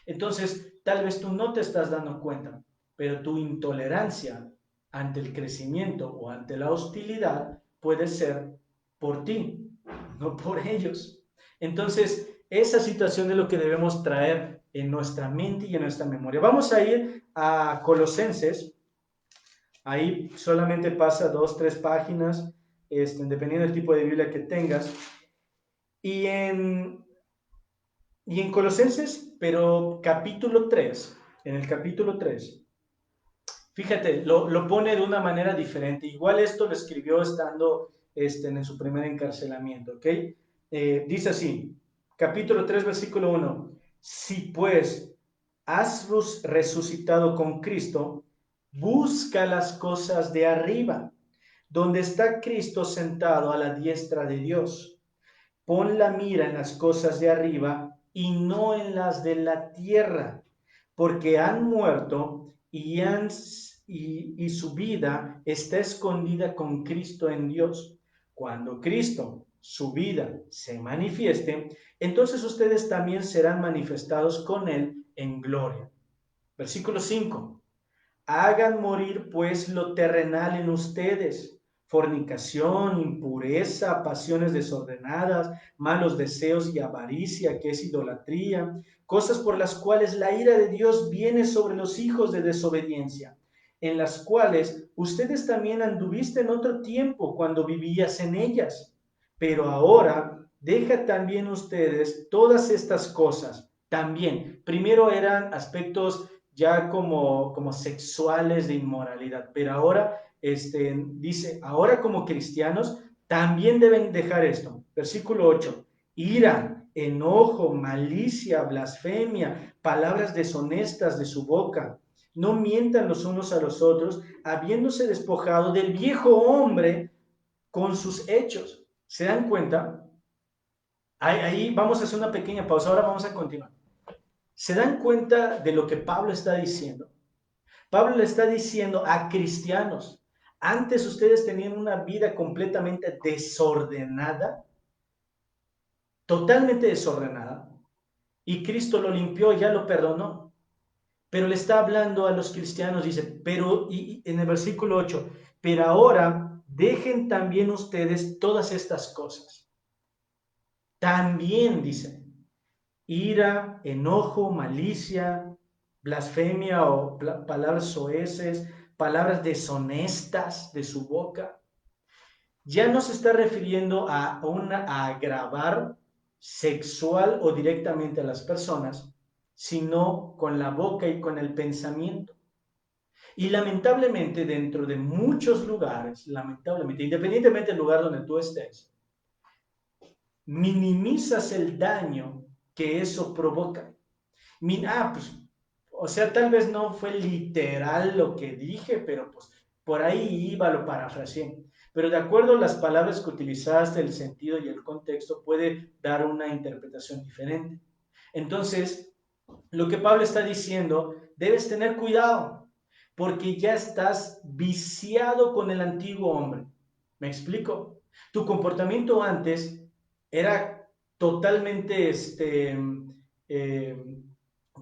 Entonces, tal vez tú no te estás dando cuenta, pero tu intolerancia ante el crecimiento o ante la hostilidad puede ser por ti, no por ellos. Entonces, esa situación es lo que debemos traer en nuestra mente y en nuestra memoria. Vamos a ir a Colosenses. Ahí solamente pasa 2, 3 páginas, dependiendo del tipo de Biblia que tengas. Y en Colosenses, pero capítulo 3, en el capítulo 3, fíjate, lo pone de una manera diferente. Igual esto lo escribió estando en su primer encarcelamiento, ¿ok? Dice así, capítulo 3, versículo 1. Si pues has resucitado con Cristo, busca las cosas de arriba, donde está Cristo sentado a la diestra de Dios. Pon la mira en las cosas de arriba y no en las de la tierra, porque han muerto y su vida está escondida con Cristo en Dios. Cuando Cristo, su vida, se manifieste, entonces ustedes también serán manifestados con Él en gloria. Versículo 5. Hagan morir pues lo terrenal en ustedes: fornicación, impureza, pasiones desordenadas, malos deseos y avaricia, que es idolatría, cosas por las cuales la ira de Dios viene sobre los hijos de desobediencia, en las cuales ustedes también anduviste en otro tiempo cuando vivías en ellas. Pero ahora deja también ustedes todas estas cosas. También, primero eran aspectos ya como sexuales de inmoralidad, pero ahora dice, ahora como cristianos también deben dejar esto. Versículo 8, ira, enojo, malicia, blasfemia, palabras deshonestas de su boca. No mientan los unos a los otros, habiéndose despojado del viejo hombre con sus hechos. ¿Se dan cuenta? Ahí vamos a hacer una pequeña pausa, ahora vamos a continuar. ¿Se dan cuenta de lo que Pablo está diciendo? Pablo le está diciendo a cristianos, antes ustedes tenían una vida completamente desordenada, totalmente desordenada, y Cristo lo limpió, ya lo perdonó. Pero le está hablando a los cristianos, dice, pero y en el versículo 8, pero ahora dejen también ustedes todas estas cosas. También dice, ira, enojo, malicia, blasfemia o palabras soeces, palabras deshonestas de su boca. Ya no se está refiriendo a agravar sexual o directamente a las personas, sino con la boca y con el pensamiento. Y lamentablemente dentro de muchos lugares, lamentablemente, independientemente del lugar donde tú estés, minimizas el daño que eso provoca. Pues, o sea, tal vez no fue literal lo que dije, pero pues por ahí iba, lo parafraseé. Pero de acuerdo a las palabras que utilizaste, el sentido y el contexto puede dar una interpretación diferente. Entonces, lo que Pablo está diciendo, debes tener cuidado, porque ya estás viciado con el antiguo hombre. ¿Me explico? Tu comportamiento antes era totalmente eh,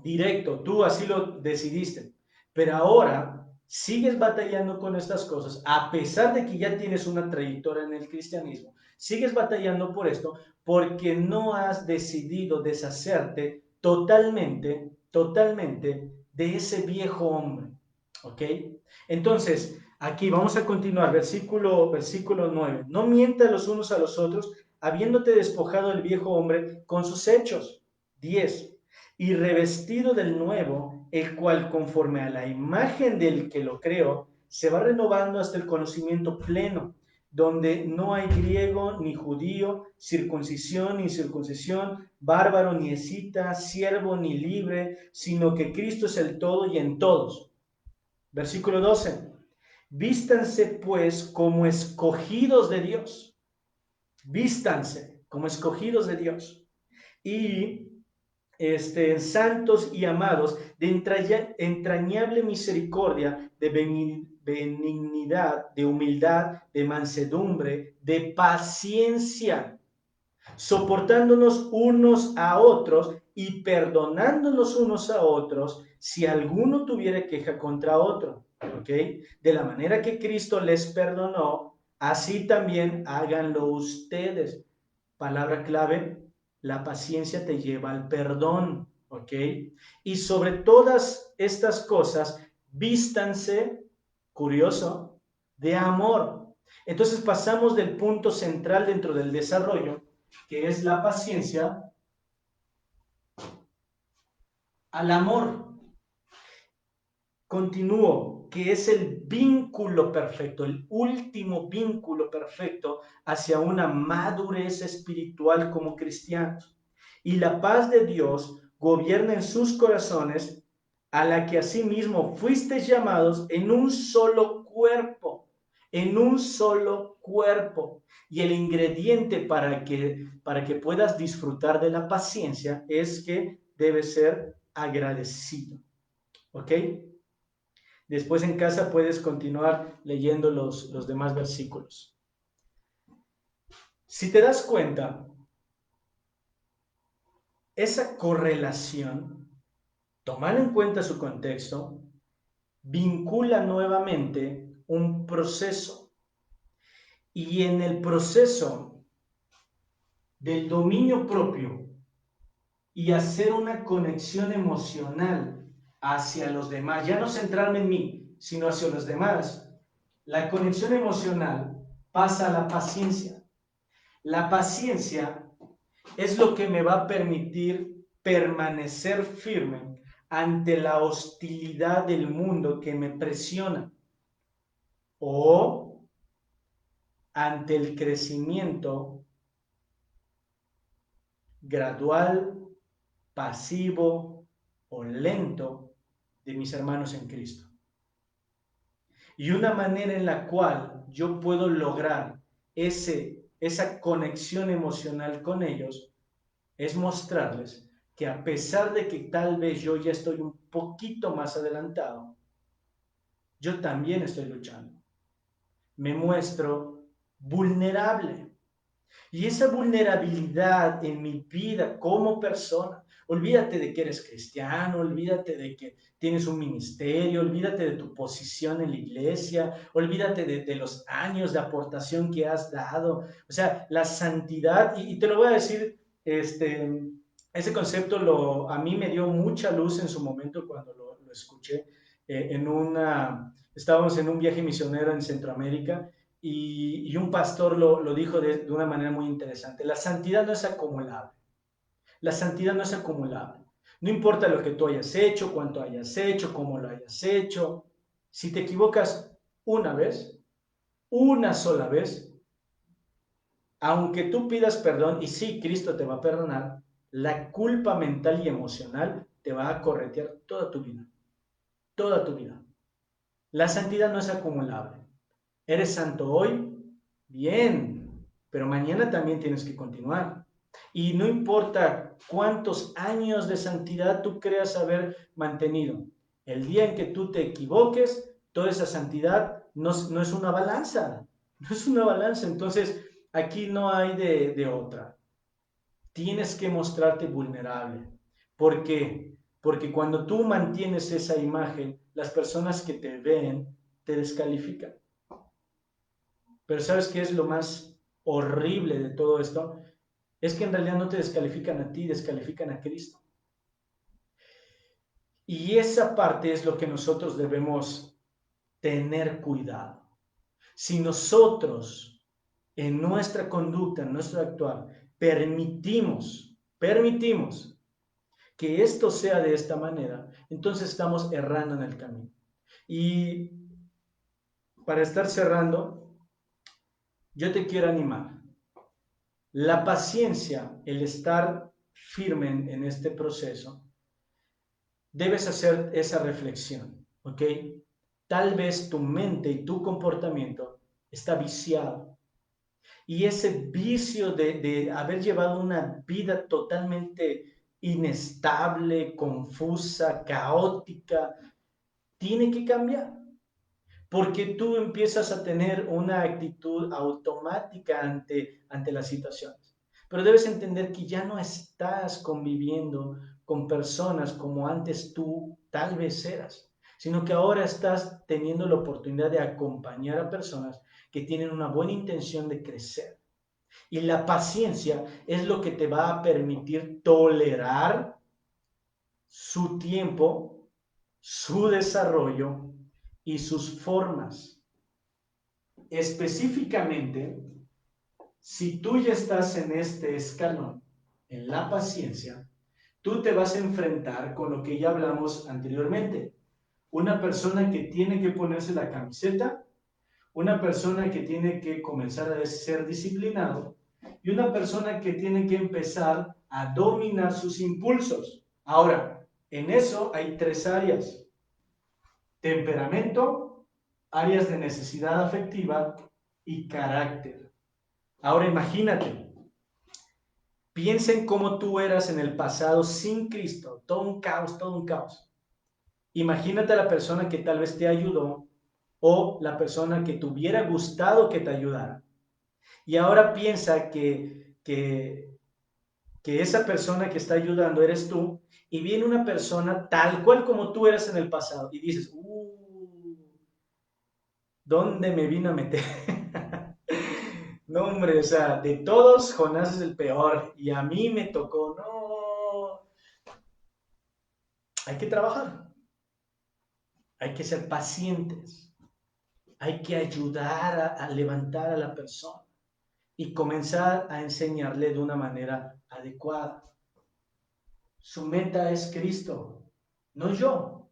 directo, tú así lo decidiste, pero ahora sigues batallando con estas cosas, a pesar de que ya tienes una trayectoria en el cristianismo, sigues batallando por esto, porque no has decidido deshacerte totalmente de ese viejo hombre, ¿ok? Entonces, aquí vamos a continuar, versículo 9. No mientan los unos a los otros, habiéndote despojado el viejo hombre con sus hechos. 10. Y revestido del nuevo, el cual conforme a la imagen del que lo creó, se va renovando hasta el conocimiento pleno, donde no hay griego ni judío, circuncisión ni circuncisión, bárbaro ni escita, siervo ni libre, sino que Cristo es el todo y en todos. Versículo 12. Vístanse pues como escogidos de Dios. Vístanse como escogidos de Dios. Y santos y amados, de entrañable misericordia, de benignidad, de humildad, de mansedumbre, de paciencia, soportándonos unos a otros y perdonándonos unos a otros si alguno tuviera queja contra otro. ¿Ok? De la manera que Cristo les perdonó, así también háganlo ustedes. Palabra clave, la paciencia te lleva al perdón. ¿Ok? Y sobre todas estas cosas, vístanse, curioso, de amor. Entonces pasamos del punto central dentro del desarrollo, que es la paciencia, al amor. Continúo, que es el vínculo perfecto, el último vínculo perfecto hacia una madurez espiritual como cristianos. Y la paz de Dios gobierna en sus corazones, a la que asimismo fuisteis llamados en un solo cuerpo, en un solo cuerpo. Y el ingrediente para que puedas disfrutar de la paciencia es que debes ser agradecido. ¿Ok? Después en casa puedes continuar leyendo los demás versículos. Si te das cuenta, esa correlación, tomar en cuenta su contexto, vincula nuevamente un proceso. Y en el proceso del dominio propio y hacer una conexión emocional hacia los demás, ya no centrarme en mí, sino hacia los demás, la conexión emocional pasa a la paciencia. La paciencia es lo que me va a permitir permanecer firme ante la hostilidad del mundo que me presiona o ante el crecimiento gradual, pasivo o lento de mis hermanos en Cristo. Y una manera en la cual yo puedo lograr esa conexión emocional con ellos es mostrarles que a pesar de que tal vez yo ya estoy un poquito más adelantado, yo también estoy luchando. Me muestro vulnerable. Y esa vulnerabilidad en mi vida como persona, olvídate de que eres cristiano, olvídate de que tienes un ministerio, olvídate de tu posición en la iglesia, olvídate de los años de aportación que has dado. O sea, la santidad, y te lo voy a decir, ese concepto a mí me dio mucha luz en su momento cuando lo escuché. Estábamos en un viaje misionero en Centroamérica y un pastor lo dijo de una manera muy interesante. La santidad no es acumulable. La santidad no es acumulable. No importa lo que tú hayas hecho, cuánto hayas hecho, cómo lo hayas hecho. Si te equivocas una vez, una sola vez, aunque tú pidas perdón, y sí, Cristo te va a perdonar, la culpa mental y emocional te va a corretear toda tu vida. Toda tu vida. La santidad no es acumulable. ¿Eres santo hoy? Bien, pero mañana también tienes que continuar. Y no importa cuántos años de santidad tú creas haber mantenido, el día en que tú te equivoques, toda esa santidad no es una balanza, no es una balanza. Entonces, aquí no hay de otra. Tienes que mostrarte vulnerable. ¿Por qué? Porque cuando tú mantienes esa imagen, las personas que te ven te descalifican. Pero ¿sabes qué es lo más horrible de todo esto? Es que en realidad no te descalifican a ti, descalifican a Cristo. Y esa parte es lo que nosotros debemos tener cuidado. Si nosotros en nuestra conducta, en nuestro actuar, permitimos que esto sea de esta manera, entonces estamos errando en el camino. Y para estar cerrando, yo te quiero animar. La paciencia, el estar firme en este proceso, debes hacer esa reflexión, ¿ok? Tal vez tu mente y tu comportamiento está viciado. Y ese vicio de haber llevado una vida totalmente inestable, confusa, caótica, tiene que cambiar. Porque tú empiezas a tener una actitud automática ante las situaciones. Pero debes entender que ya no estás conviviendo con personas como antes tú tal vez eras, sino que ahora estás teniendo la oportunidad de acompañar a personas que tienen una buena intención de crecer. Y la paciencia es lo que te va a permitir tolerar su tiempo, su desarrollo y sus formas. Específicamente, si tú ya estás en este escalón, en la paciencia, tú te vas a enfrentar con lo que ya hablamos anteriormente. Una persona que tiene que ponerse la camiseta, una persona que tiene que comenzar a ser disciplinado y una persona que tiene que empezar a dominar sus impulsos. Ahora, en eso hay tres áreas: temperamento, áreas de necesidad afectiva y carácter. Ahora imagínate, piensa en cómo tú eras en el pasado sin Cristo, todo un caos, todo un caos. Imagínate a la persona que tal vez te ayudó o la persona que te hubiera gustado que te ayudara. Y ahora piensa que esa persona que está ayudando eres tú y viene una persona tal cual como tú eras en el pasado y dices, ¿dónde me vino a meter? No, hombre, o sea, de todos, Jonás es el peor y a mí me tocó, no, hay que trabajar, hay que ser pacientes, hay que ayudar a levantar a la persona y comenzar a enseñarle de una manera adecuada. Su meta es Cristo, no yo.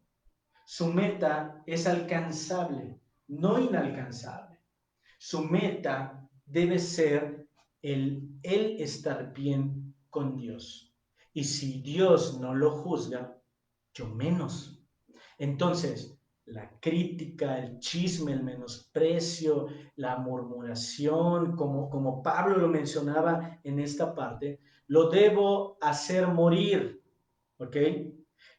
Su meta es alcanzable, no inalcanzable. Su meta debe ser el estar bien con Dios. Y si Dios no lo juzga, yo menos. Entonces, la crítica, el chisme, el menosprecio, la murmuración, como Pablo lo mencionaba en esta parte, lo debo hacer morir, ¿ok?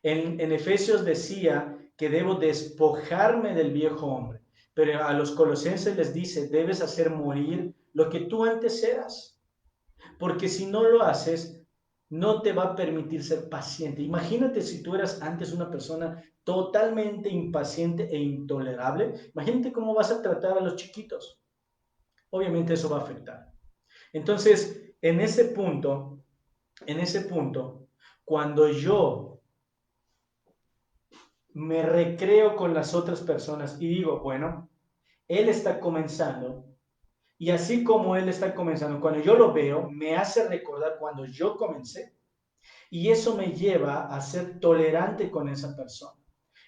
En Efesios decía que debo despojarme del viejo hombre, pero a los colosenses les dice, debes hacer morir lo que tú antes eras, porque si no lo haces, no te va a permitir ser paciente. Imagínate si tú eras antes una persona totalmente impaciente e intolerable, imagínate cómo vas a tratar a los chiquitos. Obviamente eso va a afectar. Entonces, en ese punto, cuando yo me recreo con las otras personas y digo, bueno, él está comenzando, y así como él está comenzando, cuando yo lo veo, me hace recordar cuando yo comencé, y eso me lleva a ser tolerante con esa persona.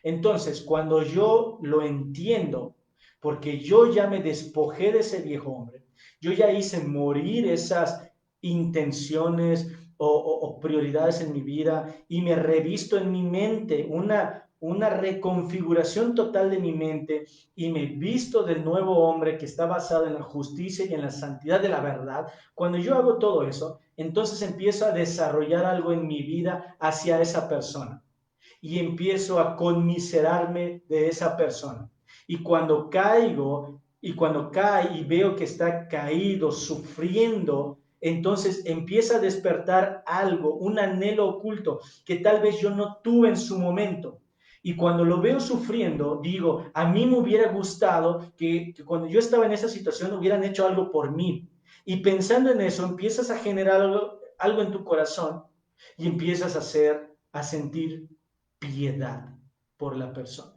Entonces, cuando yo lo entiendo, porque yo ya me despojé de ese viejo hombre, yo ya hice morir esas intenciones o prioridades en mi vida y me revisto en mi mente una reconfiguración total de mi mente y me visto del nuevo hombre que está basado en la justicia y en la santidad de la verdad. Cuando yo hago todo eso, entonces empiezo a desarrollar algo en mi vida hacia esa persona y empiezo a conmiserarme de esa persona. Y cuando caigo, y cuando cae y veo que está caído, sufriendo, entonces empieza a despertar algo, un anhelo oculto que tal vez yo no tuve en su momento. Y cuando lo veo sufriendo, digo, a mí me hubiera gustado que cuando yo estaba en esa situación hubieran hecho algo por mí. Y pensando en eso, empiezas a generar algo en tu corazón y empiezas a sentir piedad por la persona.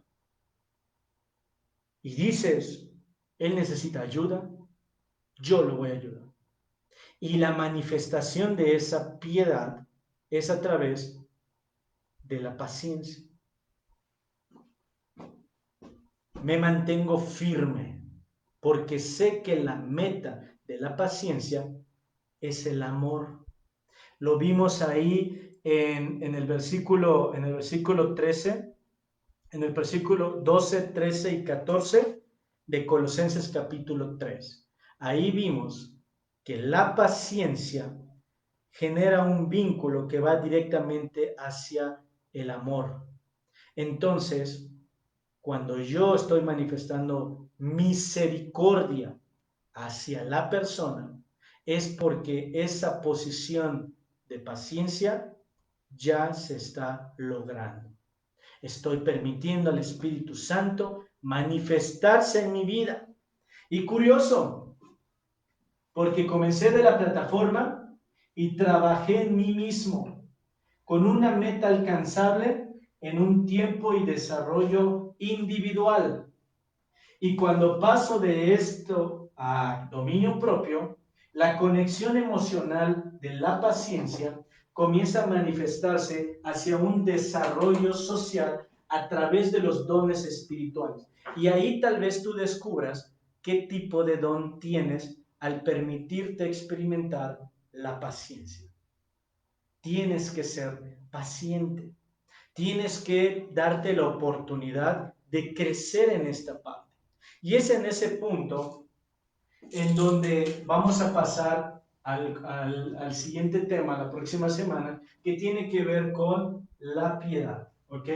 Y dices, él necesita ayuda, yo lo voy a ayudar. Y la manifestación de esa piedad es a través de la paciencia. Me mantengo firme porque sé que la meta de la paciencia es el amor. Lo vimos ahí en el versículo 13, en el versículo 12, 13 y 14 de Colosenses capítulo 3. Ahí vimos que la paciencia genera un vínculo que va directamente hacia el amor. Entonces, cuando yo estoy manifestando misericordia hacia la persona, es porque esa posición de paciencia ya se está logrando. Estoy permitiendo al Espíritu Santo manifestarse en mi vida. Y curioso, porque comencé de la plataforma y trabajé en mí mismo con una meta alcanzable en un tiempo y desarrollo individual. Y cuando paso de esto a dominio propio, la conexión emocional de la paciencia comienza a manifestarse hacia un desarrollo social a través de los dones espirituales. Y ahí tal vez tú descubras qué tipo de don tienes al permitirte experimentar la paciencia. Tienes que ser paciente. Tienes que darte la oportunidad de crecer en esta parte. Y es en ese punto en donde vamos a pasar al siguiente tema, la próxima semana, que tiene que ver con la piedad, ¿ok?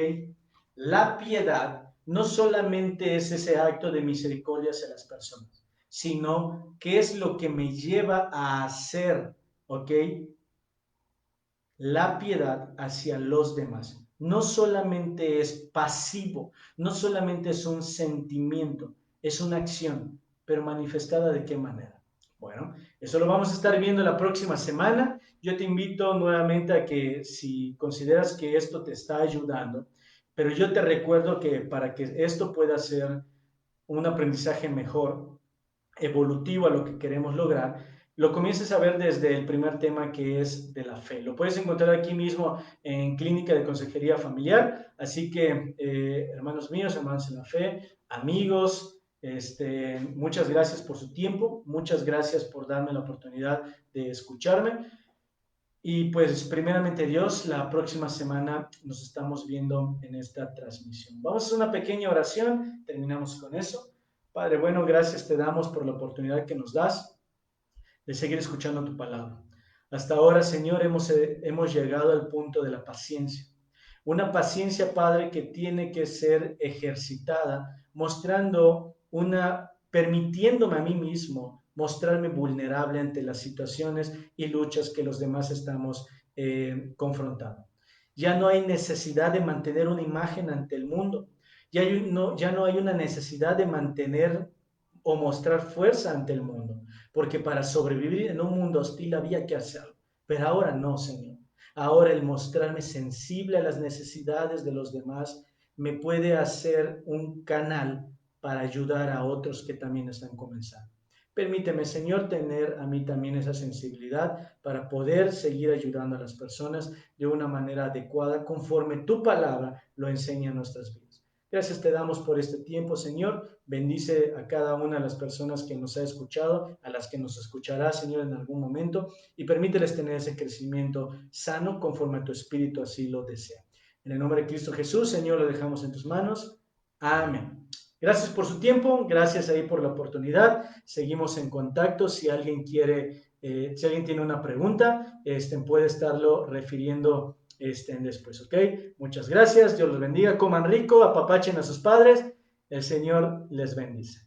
La piedad no solamente es ese acto de misericordia hacia las personas, sino qué es lo que me lleva a hacer, ¿ok? La piedad hacia los demás. No solamente es pasivo, no solamente es un sentimiento, es una acción, pero manifestada de qué manera. Bueno, eso lo vamos a estar viendo la próxima semana. Yo te invito nuevamente a que si consideras que esto te está ayudando, pero yo te recuerdo que para que esto pueda ser un aprendizaje mejor, evolutivo a lo que queremos lograr, lo comiences a ver desde el primer tema, que es de la fe. Lo puedes encontrar aquí mismo en Clínica de Consejería Familiar. Así que, hermanos míos, hermanos en la fe, amigos, muchas gracias por su tiempo, muchas gracias por darme la oportunidad de escucharme. Y pues primeramente Dios, la próxima semana nos estamos viendo en esta transmisión. Vamos a hacer una pequeña oración, terminamos con eso. Padre, bueno, gracias te damos por la oportunidad que nos das de seguir escuchando tu palabra. Hasta ahora, Señor, hemos llegado al punto de la paciencia. Una paciencia, Padre, que tiene que ser ejercitada, permitiéndome a mí mismo mostrarme vulnerable ante las situaciones y luchas que los demás estamos confrontando. Ya no hay necesidad de mantener una imagen ante el mundo. Ya no hay una necesidad de mantener o mostrar fuerza ante el mundo, porque para sobrevivir en un mundo hostil había que hacerlo, pero ahora no, Señor. Ahora el mostrarme sensible a las necesidades de los demás me puede hacer un canal para ayudar a otros que también están comenzando. Permíteme, Señor, tener a mí también esa sensibilidad para poder seguir ayudando a las personas de una manera adecuada conforme tu palabra lo enseña en nuestras vidas. Gracias te damos por este tiempo, Señor. Bendice a cada una de las personas que nos ha escuchado, a las que nos escuchará, Señor, en algún momento, y permíteles tener ese crecimiento sano conforme a tu espíritu así lo desea. En el nombre de Cristo Jesús, Señor, lo dejamos en tus manos. Amén. Gracias por su tiempo, gracias ahí por la oportunidad. Seguimos en contacto. Si alguien quiere, si alguien tiene una pregunta, puede estarlo refiriendo después, ¿ok? Muchas gracias, Dios los bendiga, coman rico, apapachen a sus padres, el Señor les bendice.